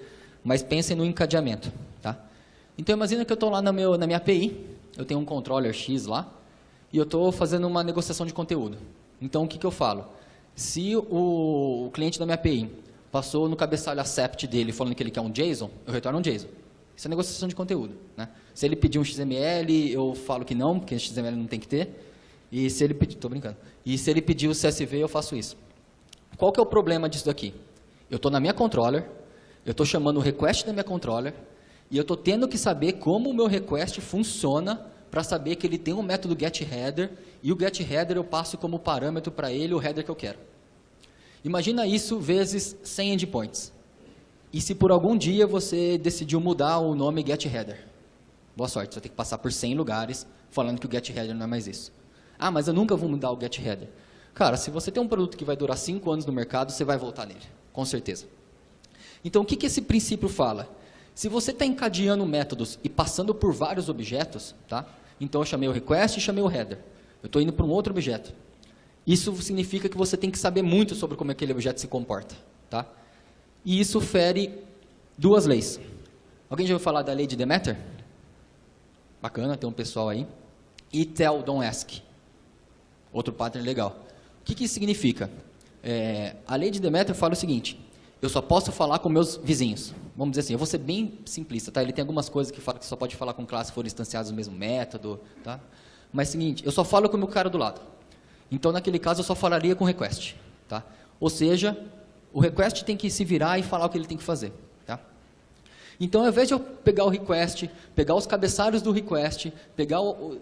Mas pensem no encadeamento. Tá? Então, imagina que eu estou lá na minha API. Eu tenho um controller X lá. E eu estou fazendo uma negociação de conteúdo. Então, o que eu falo? Se o cliente da minha API passou no cabeçalho accept dele falando que ele quer um JSON, eu retorno um JSON. Isso é negociação de conteúdo. Né? Se ele pedir um XML, eu falo que não, porque XML não tem que ter. E se ele pedir, estou brincando. E se ele pedir o CSV, eu faço isso. Qual que é o problema disso daqui? Eu estou na minha controller, eu estou chamando o request da minha controller, e eu estou tendo que saber como o meu request funciona para saber que ele tem um método getHeader, e o getHeader eu passo como parâmetro para ele o header que eu quero. Imagina isso vezes 100 endpoints. E se por algum dia você decidiu mudar o nome getHeader? Boa sorte, você vai ter que passar por 100 lugares falando que o getHeader não é mais isso. Ah, mas eu nunca vou mudar o getHeader. Cara, se você tem um produto que vai durar 5 anos no mercado, você vai voltar nele, com certeza. Então, o que esse princípio fala? Se você está encadeando métodos e passando por vários objetos, tá? Então eu chamei o request e chamei o header. Eu estou indo para um outro objeto. Isso significa que você tem que saber muito sobre como aquele objeto se comporta. Tá? E isso fere 2 leis. Alguém já ouviu falar da lei de Demeter? Bacana, tem um pessoal aí. E tell, don't ask. Outro pattern legal. O que isso significa? A lei de Demeter fala o seguinte: eu só posso falar com meus vizinhos. Vamos dizer assim, eu vou ser bem simplista, tá? Ele tem algumas coisas que fala que só pode falar com classes que forem instanciadas no mesmo método, tá? Mas é o seguinte, eu só falo com o meu cara do lado. Então, naquele caso, eu só falaria com o request, tá? Ou seja, o request tem que se virar e falar o que ele tem que fazer, tá? Então, ao invés de eu pegar o request, pegar os cabeçalhos do request,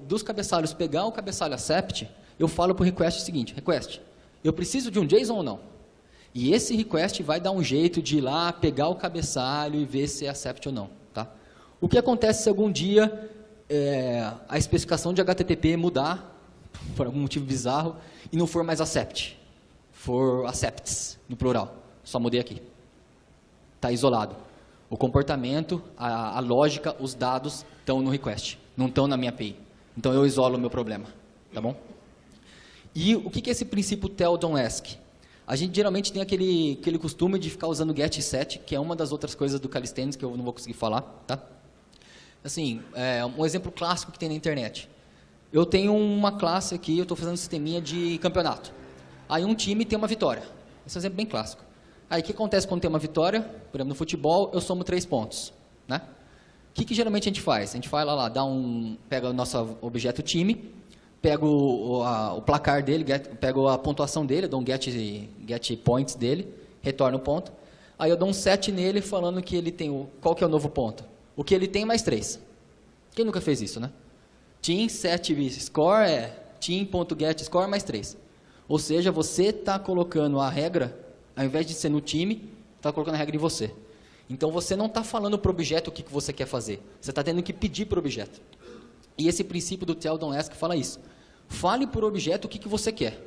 dos cabeçalhos, pegar o cabeçalho accept, eu falo para o request o seguinte: request, eu preciso de um JSON ou não? E esse request vai dar um jeito de ir lá, pegar o cabeçalho e ver se é accept ou não. Tá? O que acontece se algum dia a especificação de HTTP mudar, por algum motivo bizarro, e não for mais accept, for accepts, no plural. Só mudei aqui. Está isolado. O comportamento, a lógica, os dados estão no request, não estão na minha API. Então eu isolo o meu problema. Tá bom? E o que é esse princípio tell, don't ask? A gente geralmente tem aquele costume de ficar usando get e set, que é uma das outras coisas do calisthenics que eu não vou conseguir falar. Tá? Assim, um exemplo clássico que tem na internet. Eu tenho uma classe aqui, eu estou fazendo um sisteminha de campeonato. Aí um time tem uma vitória. Esse é um exemplo bem clássico. Aí o que acontece quando tem uma vitória? Por exemplo, no futebol, eu somo 3 pontos. Né? O que geralmente a gente faz? A gente vai lá, pega o nosso objeto time, pego o placar dele, pego a pontuação dele, dou um get points dele, retorno o ponto. Aí eu dou um set nele falando que ele tem qual que é o novo ponto? O que ele tem mais 3. Quem nunca fez isso, né? Team set score é team.getScore mais 3. Ou seja, você está colocando a regra, ao invés de ser no time, está colocando a regra em você. Então você não está falando para o objeto o que você quer fazer. Você está tendo que pedir para o objeto. E esse princípio do tell, don't ask fala isso. Fale por objeto o que você quer.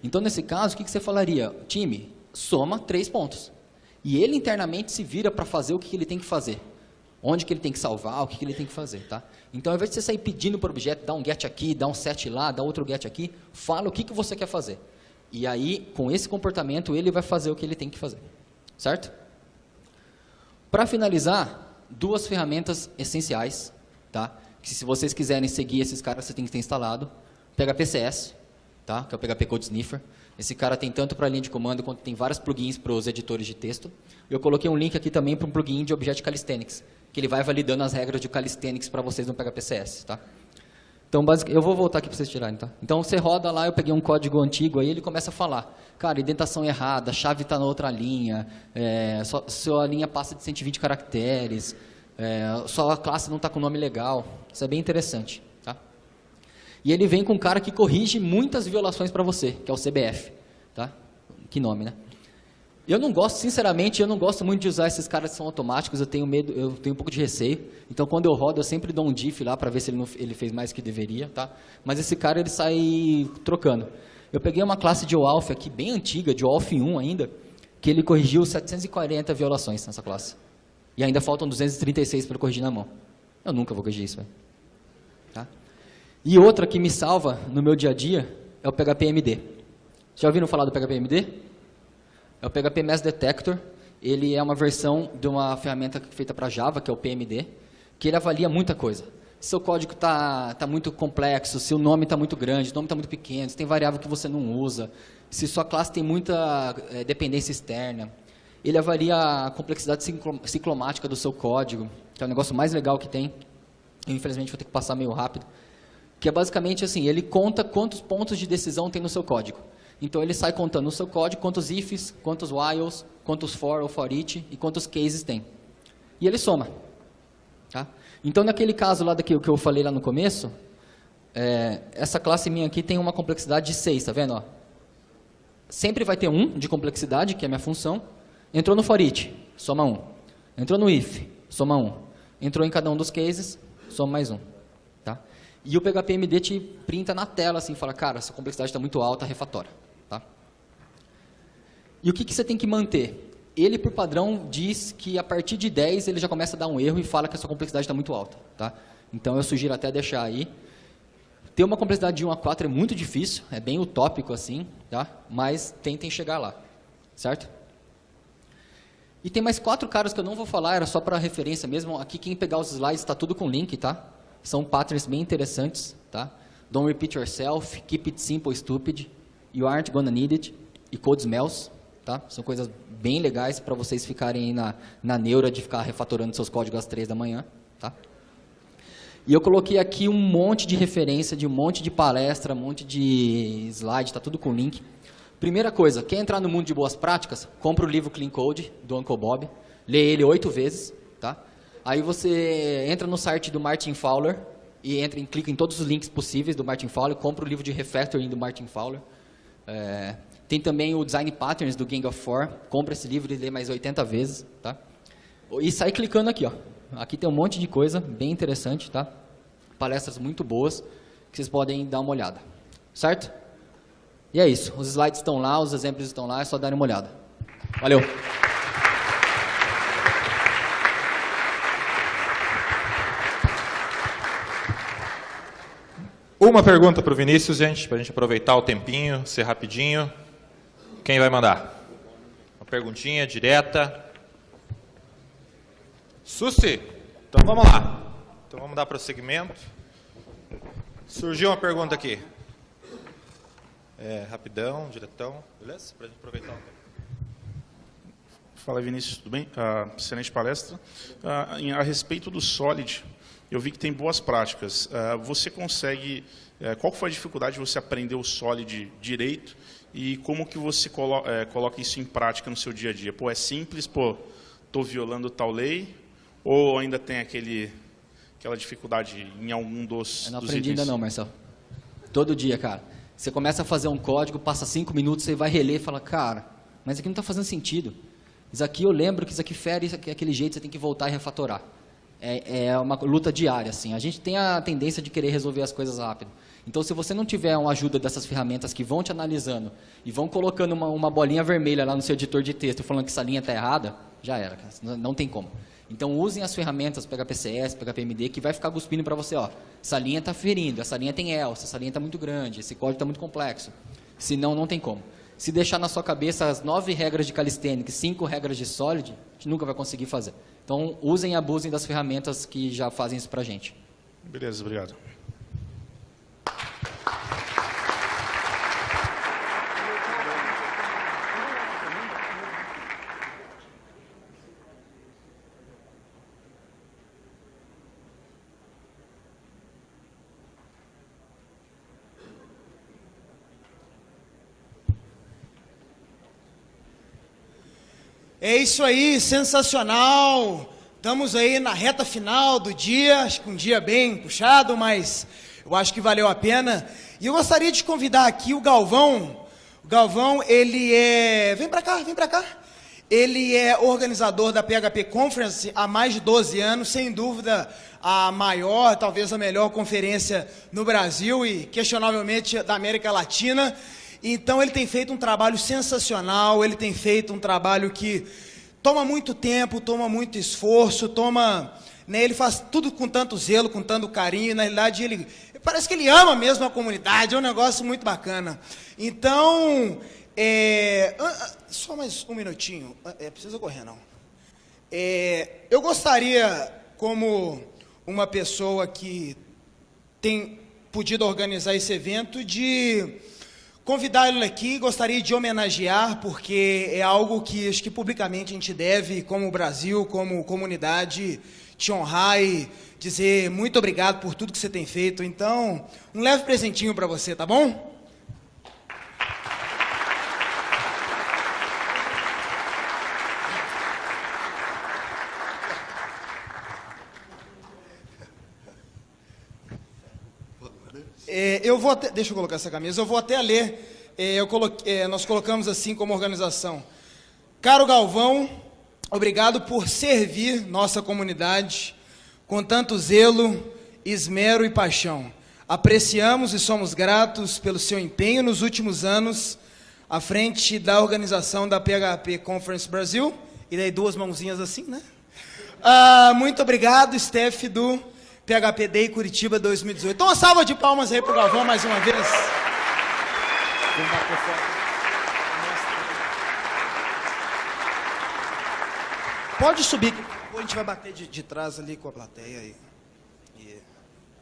Então, nesse caso, o que você falaria? Time, soma 3 pontos. E ele internamente se vira para fazer o que ele tem que fazer. Onde que ele tem que salvar, o que ele tem que fazer. Tá? Então, ao invés de você sair pedindo para o objeto, dá um get aqui, dá um set lá, dá outro get aqui, fala o que você quer fazer. E aí, com esse comportamento, ele vai fazer o que ele tem que fazer. Certo? Para finalizar, 2 ferramentas essenciais, tá? Que se vocês quiserem seguir esses caras, você tem que ter instalado. PHPCS, tá? Que é o PHP Code Sniffer. Esse cara tem tanto para linha de comando, quanto tem vários plugins para os editores de texto. Eu coloquei um link aqui também para um plugin de Object Calisthenics, que ele vai validando as regras de Calisthenics para vocês no PHPCS, tá? Então, basicamente, eu vou voltar aqui para vocês tirarem, tá? Então, você roda lá, eu peguei um código antigo aí, ele começa a falar. Cara, indentação errada, a chave está na outra linha, sua linha passa de 120 caracteres, sua classe não está com nome legal. Isso é bem interessante. Tá? E ele vem com um cara que corrige muitas violações para você, que é o CBF. Tá? Que nome, né? Eu não gosto, sinceramente, eu não gosto muito de usar esses caras que são automáticos, eu tenho medo, eu tenho um pouco de receio. Então, quando eu rodo, eu sempre dou um diff lá para ver se ele fez mais que deveria, tá? Mas esse cara, ele sai trocando. Eu peguei uma classe de OAuth aqui, bem antiga, de OAuth 1 ainda, que ele corrigiu 740 violações nessa classe. E ainda faltam 236 para corrigir na mão. Eu nunca vou corrigir isso, velho. Tá? E outra que me salva no meu dia a dia é o PHP-MD. Já ouviram falar do PHP-MD? É o PHP Mess Detector. Ele é uma versão de uma ferramenta feita para Java, que é o PMD, que ele avalia muita coisa. Se seu código está muito complexo, se o nome está muito grande, se o nome está muito pequeno, se tem variável que você não usa, se sua classe tem muita dependência externa. Ele avalia a complexidade ciclomática do seu código, que é o negócio mais legal que tem. Eu, infelizmente, vou ter que passar meio rápido. Que é basicamente assim, ele conta quantos pontos de decisão tem no seu código. Então, ele sai contando no seu código quantos ifs, quantos whiles, quantos for ou for each e quantos cases tem. E ele soma. Tá? Então, naquele caso lá que eu falei lá no começo, essa classe minha aqui tem uma complexidade de 6, tá vendo? Ó? Sempre vai ter 1 de complexidade, que é a minha função. Entrou no for each, soma 1. Entrou no if, soma 1. Entrou em cada um dos cases, soma mais 1. Tá? E o PHP-MD te printa na tela, assim, fala, cara, essa complexidade está muito alta, refatora. Tá? E o que você tem que manter? Ele, por padrão, diz que a partir de 10 ele já começa a dar um erro e fala que a sua complexidade está muito alta. Tá? Então, eu sugiro até deixar aí. Ter uma complexidade de 1 a 4 é muito difícil, é bem utópico assim, tá? Mas tentem chegar lá, certo? E tem mais 4 caras que eu não vou falar, era só para referência mesmo. Aqui, quem pegar os slides, está tudo com link, tá? São patterns bem interessantes, tá? Don't repeat yourself, keep it simple, stupid, you aren't gonna need it, e code smells, tá? São coisas bem legais para vocês ficarem aí na neura de ficar refatorando seus códigos às 3 da manhã, tá? E eu coloquei aqui um monte de referência, de um monte de palestra, um monte de slide, está tudo com link. Primeira coisa, quer entrar no mundo de boas práticas? Compra o livro Clean Code, do Uncle Bob, lê ele 8 vezes, tá? Aí você entra no site do Martin Fowler e clica em todos os links possíveis do Martin Fowler, compra o livro de refactoring do Martin Fowler. Tem também o Design Patterns do Gang of Four, compra esse livro e lê mais 80 vezes, tá? E sai clicando aqui, ó. Aqui tem um monte de coisa bem interessante, tá? Palestras muito boas que vocês podem dar uma olhada, certo? E é isso, os slides estão lá, os exemplos estão lá, é só darem uma olhada. Valeu! Uma pergunta para o Vinícius, gente, para a gente aproveitar o tempinho, ser rapidinho. Quem vai mandar? Uma perguntinha direta. Susi, então vamos lá. Então vamos dar prosseguimento. Surgiu uma pergunta aqui. Rapidão, diretão, beleza? Para a gente aproveitar o tempo. Fala, Vinícius, tudo bem? Excelente palestra. A respeito do Solid, eu vi que tem boas práticas. Você consegue... qual foi a dificuldade de você aprender o Solid direito e como que você coloca isso em prática no seu dia a dia? Pô, é simples, pô, estou violando tal lei, ou ainda tem aquela dificuldade em algum dos Eu não aprendi itens? ainda não, Marcelo. Todo dia, cara. Você começa a fazer um código, passa 5 minutos, você vai reler e fala, cara, mas isso aqui não está fazendo sentido. Isso aqui eu lembro que isso aqui fere, isso aqui é aquele jeito, você tem que voltar e refatorar. É uma luta diária, assim. A gente tem a tendência de querer resolver as coisas rápido. Então, se você não tiver uma ajuda dessas ferramentas que vão te analisando e vão colocando uma bolinha vermelha lá no seu editor de texto falando que essa linha está errada, já era, cara. Não tem como. Então, usem as ferramentas PHPCS, PHPMD, que vai ficar cuspindo para você, ó. Essa linha está ferindo, essa linha tem else, essa linha está muito grande, esse código está muito complexo. Senão, não tem como. Se deixar na sua cabeça as 9 regras de Calisthenics, 5 regras de Solid, a gente nunca vai conseguir fazer. Então, usem e abusem das ferramentas que já fazem isso para a gente. Beleza, obrigado. É isso aí, sensacional. Estamos aí na reta final do dia, acho que um dia bem puxado, mas eu acho que valeu a pena. E eu gostaria de convidar aqui o Galvão. O Galvão, ele é... Vem para cá, vem para cá. Ele é organizador da PHP Conference há mais de 12 anos, sem dúvida a maior, talvez a melhor conferência no Brasil e questionavelmente da América Latina. Então ele tem feito um trabalho sensacional, ele tem feito um trabalho que toma muito tempo, toma muito esforço, ele faz tudo com tanto zelo, com tanto carinho, na realidade parece que ele ama mesmo a comunidade, é um negócio muito bacana. Então, só mais um minutinho, precisa correr não. Eu gostaria, como uma pessoa que tem podido organizar esse evento, de convidar ele aqui, gostaria de homenagear, porque é algo que acho que publicamente a gente deve, como Brasil, como comunidade, te honrar e dizer muito obrigado por tudo que você tem feito. Então, um leve presentinho para você, tá bom? Deixa eu colocar essa camisa, eu vou até ler, nós colocamos assim como organização. Caro Galvão, obrigado por servir nossa comunidade com tanto zelo, esmero e paixão. Apreciamos e somos gratos pelo seu empenho nos últimos anos à frente da organização da PHP Conference Brasil. E daí 2 mãozinhas assim, né? Muito obrigado, Steph, do PHP Day Curitiba 2018. Então, uma salva de palmas aí pro Galvão mais uma vez. Pode subir, a gente vai bater de trás ali com a plateia e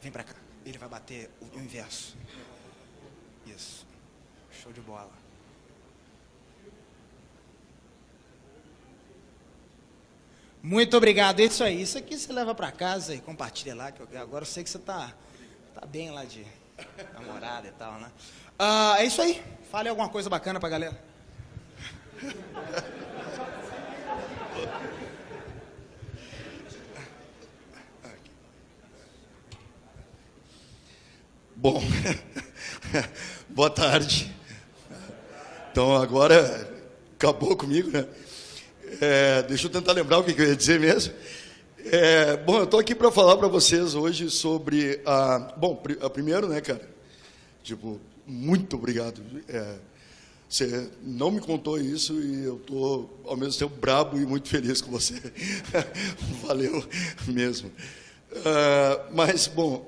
vem pra cá. Ele vai bater o inverso. Isso. Show de bola. Muito obrigado. É isso aí. Isso aqui você leva para casa e compartilha lá, que agora eu sei que você tá bem lá de namorada e tal, né? É isso aí. Fale alguma coisa bacana pra galera. Bom, boa tarde. Então agora acabou comigo, né? Deixa eu tentar lembrar o que eu ia dizer mesmo. Bom, eu estou aqui para falar para vocês hoje sobre primeiro, né, cara? Muito obrigado. Você não me contou isso e eu estou, ao mesmo tempo, brabo e muito feliz com você. Valeu mesmo. Mas, bom,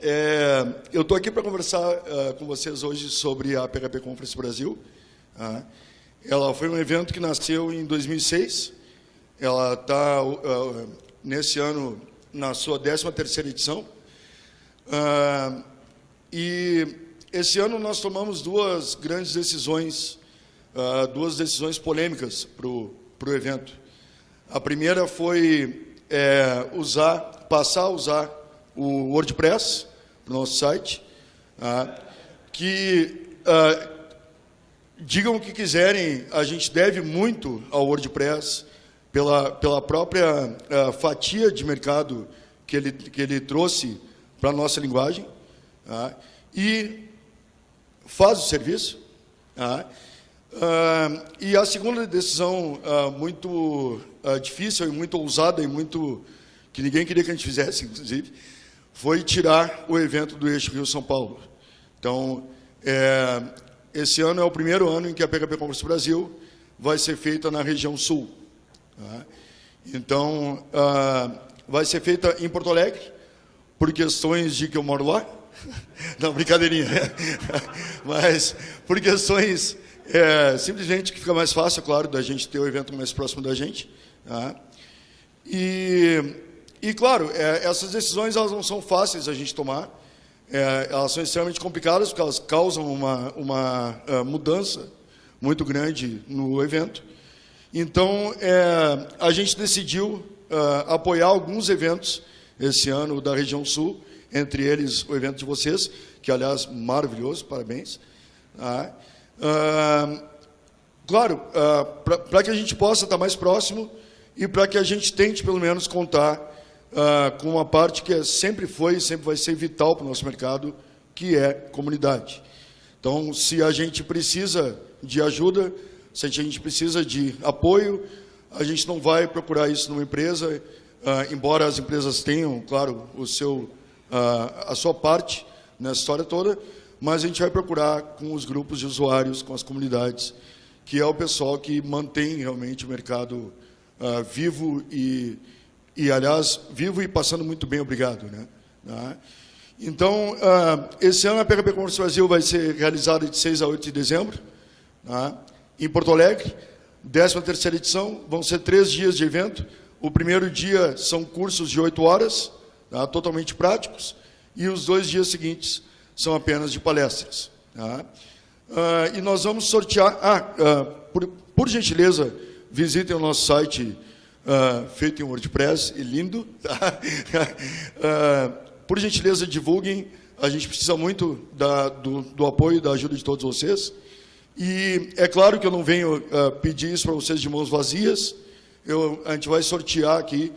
eu estou aqui para conversar com vocês hoje sobre a PHP Conference Brasil. Ela foi um evento que nasceu em 2006. Ela está, nesse ano, na sua 13ª edição. E esse ano nós tomamos 2 grandes decisões, 2 decisões polêmicas para o evento. A primeira foi passar a usar o WordPress no nosso site, que, digam o que quiserem, a gente deve muito ao WordPress, pela própria fatia de mercado que ele trouxe para a nossa linguagem, e faz o serviço. E a segunda decisão muito difícil e muito ousada e muito que ninguém queria que a gente fizesse, inclusive, foi tirar o evento do Eixo Rio-São Paulo. Então, esse ano é o primeiro ano em que a PHP Conference Brasil vai ser feita na região sul. Então, vai ser feita em Porto Alegre, por questões de que eu moro lá. Não, brincadeirinha. Mas por questões simplesmente que fica mais fácil, claro, da gente ter o evento mais próximo da gente. E claro, essas decisões elas não são fáceis a gente tomar. Elas são extremamente complicadas, porque elas causam uma mudança muito grande no evento. Então, a gente decidiu apoiar alguns eventos esse ano da região sul, entre eles o evento de vocês, que, aliás, maravilhoso, parabéns. Claro, para que a gente possa estar mais próximo e para que a gente tente, pelo menos, contar com uma parte que sempre foi e sempre vai ser vital para o nosso mercado, que é comunidade. Então, se a gente precisa de ajuda, se a gente precisa de apoio, a gente não vai procurar isso numa empresa, embora as empresas tenham, claro, a sua parte nessa história toda, mas a gente vai procurar com os grupos de usuários, com as comunidades, que é o pessoal que mantém realmente o mercado vivo e, aliás, vivo e passando muito bem, obrigado. Né? Então, esse ano a PHP Commerce Brasil vai ser realizada de 6 a 8 de dezembro, né? Em Porto Alegre, 13ª edição, vão ser 3 dias de evento. O primeiro dia são cursos de 8 horas, tá? Totalmente práticos, e os 2 dias seguintes são apenas de palestras. Tá? E nós vamos sortear... por gentileza, visitem o nosso site feito em WordPress, e lindo. Tá? Por gentileza, divulguem. A gente precisa muito do apoio e da ajuda de todos vocês. E é claro que eu não venho pedir isso para vocês de mãos vazias. A gente vai sortear aqui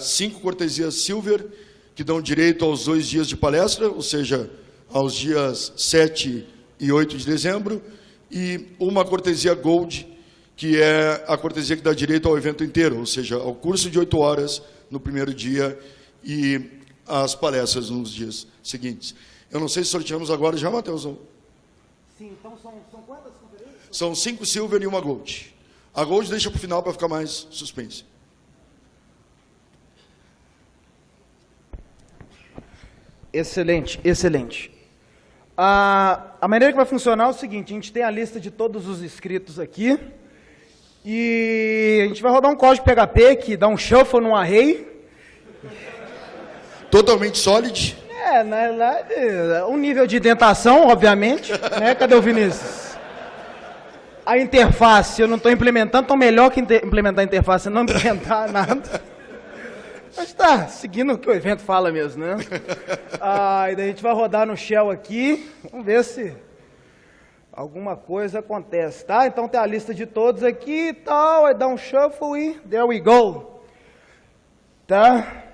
5 cortesias Silver, que dão direito aos 2 dias de palestra, ou seja, aos dias 7 e 8 de dezembro, e uma cortesia Gold, que é a cortesia que dá direito ao evento inteiro, ou seja, ao curso de 8 horas no primeiro dia e as palestras nos dias seguintes. Eu não sei se sorteamos agora já, Matheus? Sim, então são quantas conferências? São 5 Silver e uma Gold. A Gold deixa para o final para ficar mais suspense. Excelente, excelente. A maneira que vai funcionar é o seguinte: a gente tem a lista de todos os inscritos aqui, e a gente vai rodar um código PHP que dá um shuffle num array. Totalmente solid. Na verdade, um nível de indentação, obviamente, né? Cadê o Vinícius? A interface, eu não estou implementando, então melhor que implementar a interface é não implementar nada. Mas tá, seguindo o que o evento fala mesmo, né? E daí a gente vai rodar no Shell aqui, vamos ver se alguma coisa acontece, tá? Então tem a lista de todos aqui e tal, aí dá um shuffle e there we go. Tá?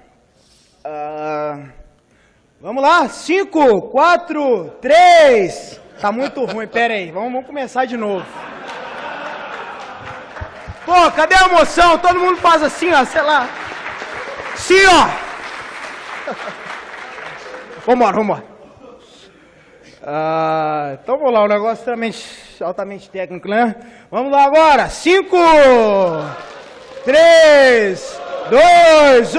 Vamos lá, 5, 4, 3. Tá muito ruim, pera aí, vamos começar de novo. Pô, cadê a emoção? Todo mundo faz assim, ó, sei lá. Sim, ó. Vambora. Então vamos lá, um negócio altamente técnico, né? Vamos lá agora. 5, 3, 2, 1.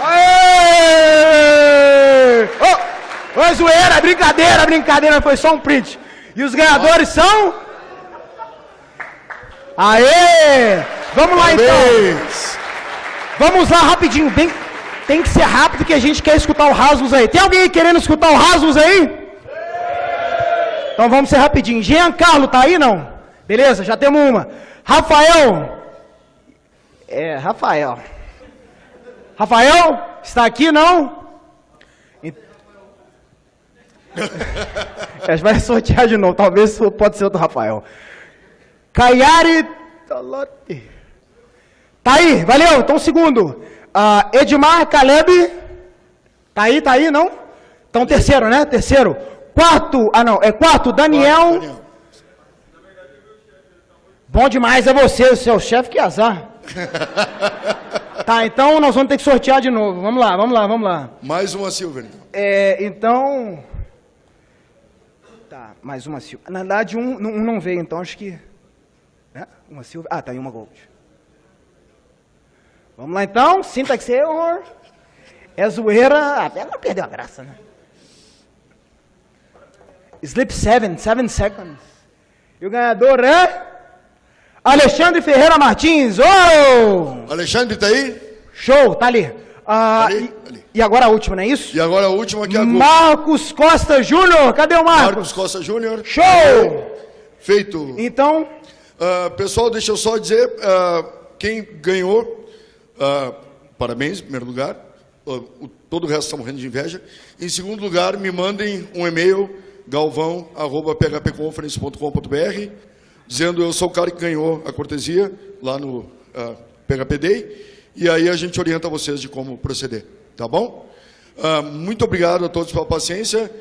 Aê! Ô, zoeira, brincadeira, foi só um print. E os ganhadores são... Aê! Vamos lá então. Vamos lá rapidinho. Tem que ser rápido que a gente quer escutar o Rasmus aí. Tem alguém querendo escutar o Rasmus aí? Então vamos ser rapidinho. Giancarlo, tá aí não? Beleza, já temos uma. Rafael. Rafael, está aqui não? Vai sortear de novo. Talvez pode ser outro Rafael. Caiari Tolotti. Tá aí, valeu. Então, segundo. Edmar Caleb. Tá aí, não? Então, terceiro, né? Terceiro. Quarto, quarto, Daniel. Bom demais, é você, o seu chefe, que azar. Tá, então nós vamos ter que sortear de novo. Vamos lá. Mais uma Silver. Então... Tá, mais uma Silver. Na verdade, um não veio, então acho que... Uma Silver. Tá aí uma Gold. Vamos lá então, syntax error. É zoeira. Até não perdeu a graça, né? Sleep 7 seconds. E o ganhador é... Alexandre Ferreira Martins. Alexandre tá aí? Show, tá ali. Ali. E agora a última, não é isso? E agora a última aqui é a Gold. Marcos Costa Júnior. Cadê o Marcos? Marcos Costa Júnior. Show! Feito. Então... pessoal, deixa eu só dizer, quem ganhou, parabéns, em primeiro lugar, todo o resto está morrendo de inveja. Em segundo lugar, me mandem um e-mail, galvão@phpconference.com.br, dizendo eu sou o cara que ganhou a cortesia, lá no PHP Day, e aí a gente orienta vocês de como proceder, tá bom? Muito obrigado a todos pela paciência,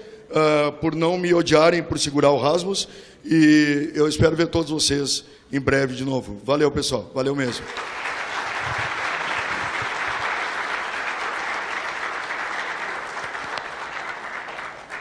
por não me odiarem por segurar o Rasmus, e eu espero ver todos vocês em breve de novo. Valeu, pessoal. Valeu mesmo.